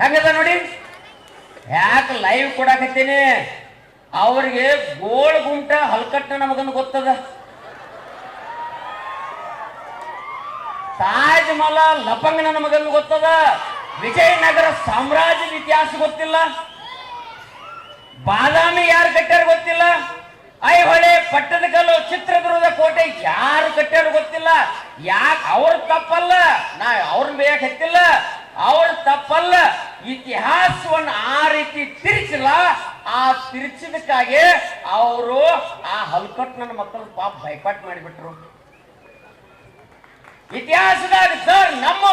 ಹೆಂಗದ ನೋಡಿ, ಯಾಕೆ ಲೈವ್ ಕೊಡಾಕತ್ತೀನಿ? ಅವ್ರಿಗೆ ಗೋಳ್ ಗುಮ್ಟ ಹಲ್ಕಟ್ಟ ನಮಗನ್ನು ಗೊತ್ತದ, ತಾಜ್ ಮಹಲ್ ಲಪಂಗನ ನಮಗನ್ನು ಗೊತ್ತದ, ವಿಜಯನಗರ ಸಾಮ್ರಾಜ್ಯದ ಇತಿಹಾಸ ಗೊತ್ತಿಲ್ಲ, ಬಾದಾಮಿ ಯಾರು ಕಟ್ಟಾರ ಗೊತ್ತಿಲ್ಲ, ಐಹೊಳೆ, ಪಟ್ಟದಕಲ್ಲು, ಚಿತ್ರದುರ್ಗದ ಕೋಟೆ ಯಾರು ಕಟ್ಟಾರ ಗೊತ್ತಿಲ್ಲ. ಯಾಕೆ? ಅವ್ರ ತಪ್ಪಲ್ಲ, ನಾ ಅವ್ರನ್ನ ಬೇಯಕ್ ಹತ್ತಿಲ್ಲ, ಅವ್ರ ತಪ್ಪಲ್ಲ. ಇತಿಹಾಸವನ್ನು ಆ ರೀತಿ ತಿರುಚಿಲ್ಲ. ಆ ತಿರುಚಿದಕ್ಕಾಗಿ ಅವರು ಆ ಹಲ್ಕಟ್ ನನ್ನ ಮಕ್ಕಳು ಪಾಪ ಬೈಪಾಟ್ ಮಾಡಿಬಿಟ್ರು. ಇತಿಹಾಸದಾಗ ಸರ್ ನಮ್ಮ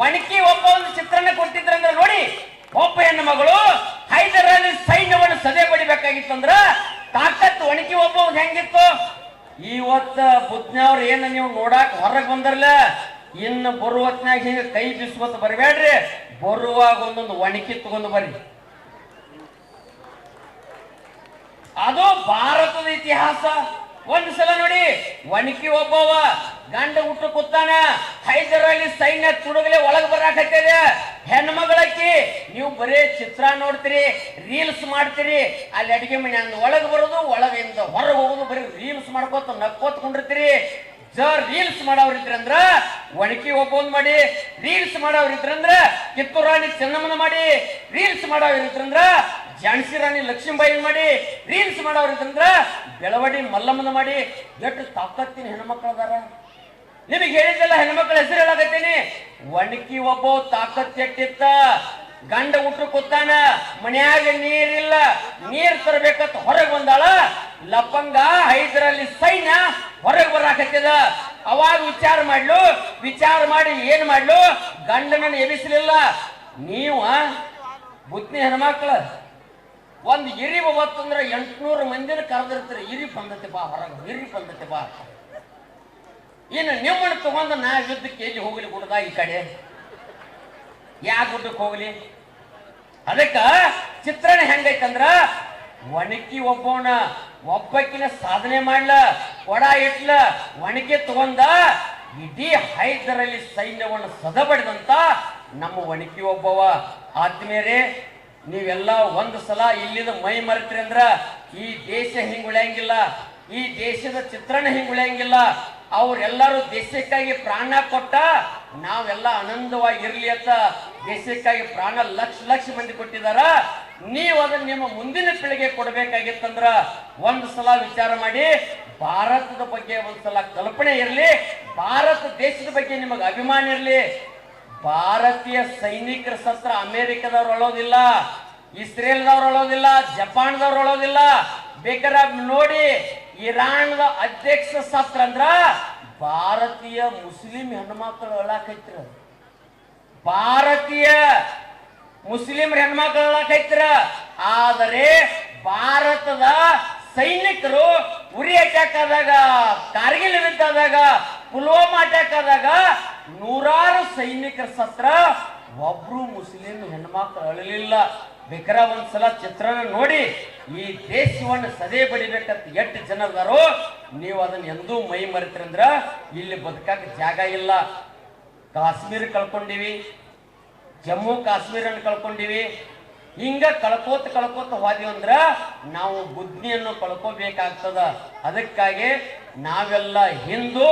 ಒಣಕಿ ಒಬ್ಬ ಒಂದು ಚಿತ್ರಣ ಕೊಟ್ಟಿದ್ರಂದ್ರೆ ನೋಡಿ, ಒಬ್ಬ ಹೆಣ್ಣು ಮಗಳು ಹೈದರಾಲಿ ಸೈನ್ಯವನ್ನು ಸದೆ ಬಡಿಬೇಕಾಗಿತ್ತಂದ್ರ ತಾಕತ್ ಒಣಕಿ ಒಬ್ಬ ಹೆಂಗಿತ್ತು? ಇವತ್ತ ಬುದ್ಧನವ್ರು ಏನ ನೀವು ನೋಡಾಕ ಹೊರಗೆ ಬಂದರ್ಲ, ಇನ್ನು ಬರುವತ್ನಾಗ ಹಿಂಗ ಕೈ ಬಿಸ್ಕೊತ ಬರಬೇಡ್ರಿ, ಬರುವಾಗ ಒಂದೊಂದು ಒಣಕಿ ತಗೊಂಡು ಬರ್ರಿ. ಅದು ಭಾರತದ ಇತಿಹಾಸ. ಒಂದು ಸಲ ನೋಡಿ, ಒಣಕಿ ಒಬ್ಬವ ಗಂಡ ಹುಟ್ಟು ಕೂತಾನ, ಹೈದರಾಲಿ ಸೈನ್ಯ ತುಡುಗಲೆ ಒಳಗೆ ಬರಾಕತ್ತೇನೆ. ಹೆಣ್ಮಗಳಕ್ಕಿ ನೀವು ಬರೀ ಚಿತ್ರ ನೋಡ್ತೀರಿ, ರೀಲ್ಸ್ ಮಾಡ್ತೀರಿ, ಅಲ್ಲಿ ಅಡಿಗೆ ಮನೆ ಅಂದ್ ಒಳಗೆ ಬರೋದು, ಒಳಗಿಂದ ಹೊರಗೆ ಹೋಗೋದು, ಬರೀ ರೀಲ್ಸ್ ಮಾಡ್ಕೋತ ನಕ್ಕೋತ್ಕೊಂಡಿರ್ತೀರಿ. ರೀಲ್ಸ್ ಮಾಡೋರಿದ್ರಂದ್ರ ಒಣಕಿ ಒಬ್ಬೊಂದ್ ಮಾಡಿ, ರೀಲ್ಸ್ ಮಾಡೋರಿದ್ರಂದ್ರ ಕಿತ್ತೂರು ರಾಣಿ ಚೆನ್ನಮ್ಮನ ಮಾಡಿ, ರೀಲ್ಸ್ ಮಾಡೋರಿದ್ರಂದ್ರ ಝಾನ್ಸಿ ರಾಣಿ ಲಕ್ಷ್ಮೀಬಾಯಿ ಮಾಡಿ, ರೀಲ್ಸ್ ಮಾಡೋರಿದ್ರಂದ್ರ ಬೆಳವಡಿ ಮಲ್ಲಮ್ಮನ ಮಾಡಿ. ಎಷ್ಟು ತಾಕತ್ತಿನ ಹೆಣ್ಮಕ್ಳು ಅದಾರ. ನಿಮಗೆ ಹೇಳಿದ್ದೆಲ್ಲ ಹೆಣ್ಮಕ್ಳ ಹೆಸರು ಹೇಳಾಕತ್ತೀನಿ. ಒಣಕಿ ಒಬ್ಬ ತಾಕತ್ ಎಟ್ಟಿತ್ತ, ಗಂಡ ಹುಟ್ಟು ಕೂತಾನ, ಮನ್ಯಾಗ ನೀರಿಲ್ಲ, ನೀರ್ ತರಬೇಕಂತ ಹೊರಗೆ ಬಂದಾಳ. ಲಪಂಗ ಹೈದರಾಲಿ ಸೈನ್ಯ ಹೊರಗೆ ಬರಾಕತ್ತಿದ. ಅವಾಗ ವಿಚಾರ ಮಾಡ್ಲು, ವಿಚಾರ ಮಾಡಿ ಏನ್ ಮಾಡ್ಲು, ಗಂಡನನ್ನು ಎಬಿಸಲಿಲ್ಲ. ನೀವು ಬುದ್ಧಿ ಹೆಣ್ಮಕ್ಳ ಒಂದು ಇರಿ ಬತ್ತಂದ್ರ 800 ಮಂದಿನ ಕರೆದಿರ್ತೀರಿ, ಇರಿ ಬಂದತೆ ಬಾ ಹೊರಗೆ, ಇರಿ ಬಂದತೆ ಬಾ. ಇನ್ನು ನಿಮ್ಮನ್ನು ತಗೊಂಡು ನಾ ಯುದ್ಧಕ್ಕೆ ಎಲ್ಲಿ ಹೋಗ್ಲಿ ಗುಡ್ದಾಗ ಈ ಕಡೆ, ಯಾ ಗುಡ್ಡಕ್ಕೆ ಹೋಗ್ಲಿ? ಅದಕ್ಕ ಚಿತ್ರಣ ಹೆಂಗೈತಂದ್ರ, ಒಣಕಿ ಒಬ್ಬವನ ಒಬ್ಬಕಿನ ಸಾಧನೆ ಮಾಡ್ಲ, ಕೊಡ ಇಟ್ಲ, ಒಣಕಿ ತಗೊಂಡ ಇಡೀ ಹೈದರಾಲಿ ಸೈನ್ಯವನ್ನು ಸದಬಡಿದಂತ ನಮ್ಮ ಒಣಕಿ ಒಬ್ಬವ. ಆದ್ಮೇಲೆ ನೀವೆಲ್ಲ ಒಂದು ಸಲ ಇಲ್ಲಿದ ಮೈ ಮರೆತ್ರಿ ಅಂದ್ರ ಈ ದೇಶ ಹಿಂಗ್ ಉಳಿಯಂಗಿಲ್ಲ, ಈ ದೇಶದ ಚಿತ್ರಣ ಹಿಂಗ್ ಉಳಿಯಂಗಿಲ್ಲ. ಅವ್ರೆಲ್ಲರೂ ದೇಶಕ್ಕಾಗಿ ಪ್ರಾಣ ಕೊಟ್ಟ, ನಾವೆಲ್ಲ ಆನಂದವಾಗಿ ಇರ್ಲಿ ಅಂತ ದೇಶಕ್ಕಾಗಿ ಪ್ರಾಣ ಲಕ್ಷ ಲಕ್ಷ ಮಂದಿ ಕೊಟ್ಟಿದಾರ. ನೀವು ಅದನ್ನ ನಿಮ್ಮ ಮುಂದಿನ ಪೀಳಿಗೆ ಕೊಡ್ಬೇಕಾಗಿತ್ತಂದ್ರ ಒಂದು ಸಲ ವಿಚಾರ ಮಾಡಿ, ಭಾರತದ ಬಗ್ಗೆ ಒಂದ್ಸಲ ಕಲ್ಪನೆ ಇರಲಿ, ಭಾರತ ದೇಶದ ಬಗ್ಗೆ ನಿಮಗೆ ಅಭಿಮಾನ ಇರಲಿ. ಭಾರತೀಯ ಸೈನಿಕರ ಸತ್ರ ಅಮೆರಿಕದವ್ರು ಅಳೋದಿಲ್ಲ, ಇಸ್ರೇಲ್ದವ್ರು ಅಳೋದಿಲ್ಲ, ಜಪಾನ್ದವ್ರು ಅಳೋದಿಲ್ಲ. ಬೇಕಾದ್ರೆ ನೋಡಿ, ಇರಾನ್ದ ಅಧ್ಯಕ್ಷ ಸತ್ರ ಅಂದ್ರ ಭಾರತೀಯ ಮುಸ್ಲಿಂ ಹೆಣ್ಮಕ್ಳು ಅಳಾಕೈತ್ರ, ಭಾರತೀಯ ಮುಸ್ಲಿಮರ ಹೆಣ್ಮಕ್ಳು ಅಳಾಕೈತ್ರ. ಆದರೆ ಭಾರತದ ಸೈನಿಕರು ಉರಿ ಅಟ್ಯಾಕ್ ಆದಾಗ, ಕಾರ್ಗಿಲ್ ಯುದ್ಧ ಆದಾಗ, ಪುಲ್ವಾಮಾ ಅಟ್ಯಾಕ್ ಆದಾಗ ನೂರಾರು ಸೈನಿಕರ ಸತ್ರ, ಒಬ್ರು ಮುಸ್ಲಿಂ ಹೆಣ್ಮಕ್ಳು ಅಳಲಿಲ್ಲ. ಬೇಕಾರೆ ಒಂದ್ಸಲ ಚಿತ್ರಣ ನೋಡಿ, ಈ ದೇಶವನ್ನು ಸದೆ ಬಡಿಬೇಕಂತ ಎಷ್ಟು ಜನ ಅದಾರೋ, ನೀವು ಅದನ್ನ ಎಂದೂ ಮೈ ಮರಿತೀರಂದ್ರ ಇಲ್ಲಿ ಬದುಕಾಕ ಜಾಗ ಇಲ್ಲ. ಕಾಶ್ಮೀರ ಕಳ್ಕೊಂಡಿವಿ, ಜಮ್ಮು ಕಾಶ್ಮೀರನ್ನು ಕಳ್ಕೊಂಡಿವಿ. ಹಿಂಗ ಕಳ್ಕೋತ ಹೋದಿವಿ ಅಂದ್ರ ನಾವು ಬುದ್ಧಿಯನ್ನು ಕಳ್ಕೋಬೇಕಾಗ್ತದ. ಅದಕ್ಕಾಗಿ ನಾವೆಲ್ಲ ಹಿಂದೂ,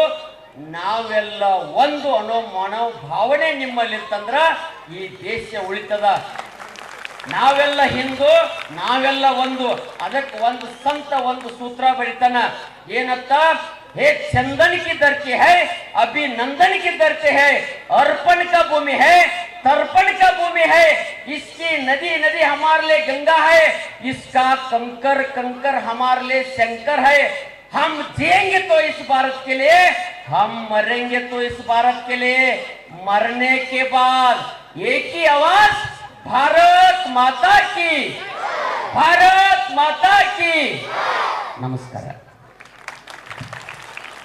ನಾವೆಲ್ಲ ಒಂದು ಅನ್ನೋ ಮನೋಭಾವನೆ ನಿಮ್ಮಲ್ಲಿರ್ತಂದ್ರ ಈ ದೇಶ ಉಳಿತದ. ನಾವೆಲ್ಲ ಹಿಂದೂ, ನಾವೆಲ್ಲ ಒಂದು. ಅದಕ್ಕೆ ಒಂದು ಸಂತ ಒಂದು ಸೂತ್ರ ಬರೀತಾನ, ಏನತ್ತ? हे चंदन की धरती है, अभिनंदन की धरती है, अर्पण का भूमि है, तर्पण का भूमि है, इसकी नदी नदी हमारे लिए गंगा है, इसका कंकर कंकर हमारे लिए शंकर है. हम जिएंगे तो इस भारत के लिए, हम मरेंगे तो इस भारत के लिए. मरने के बाद एक ही आवाज, भारत माता की, भारत माता की. नमस्कार.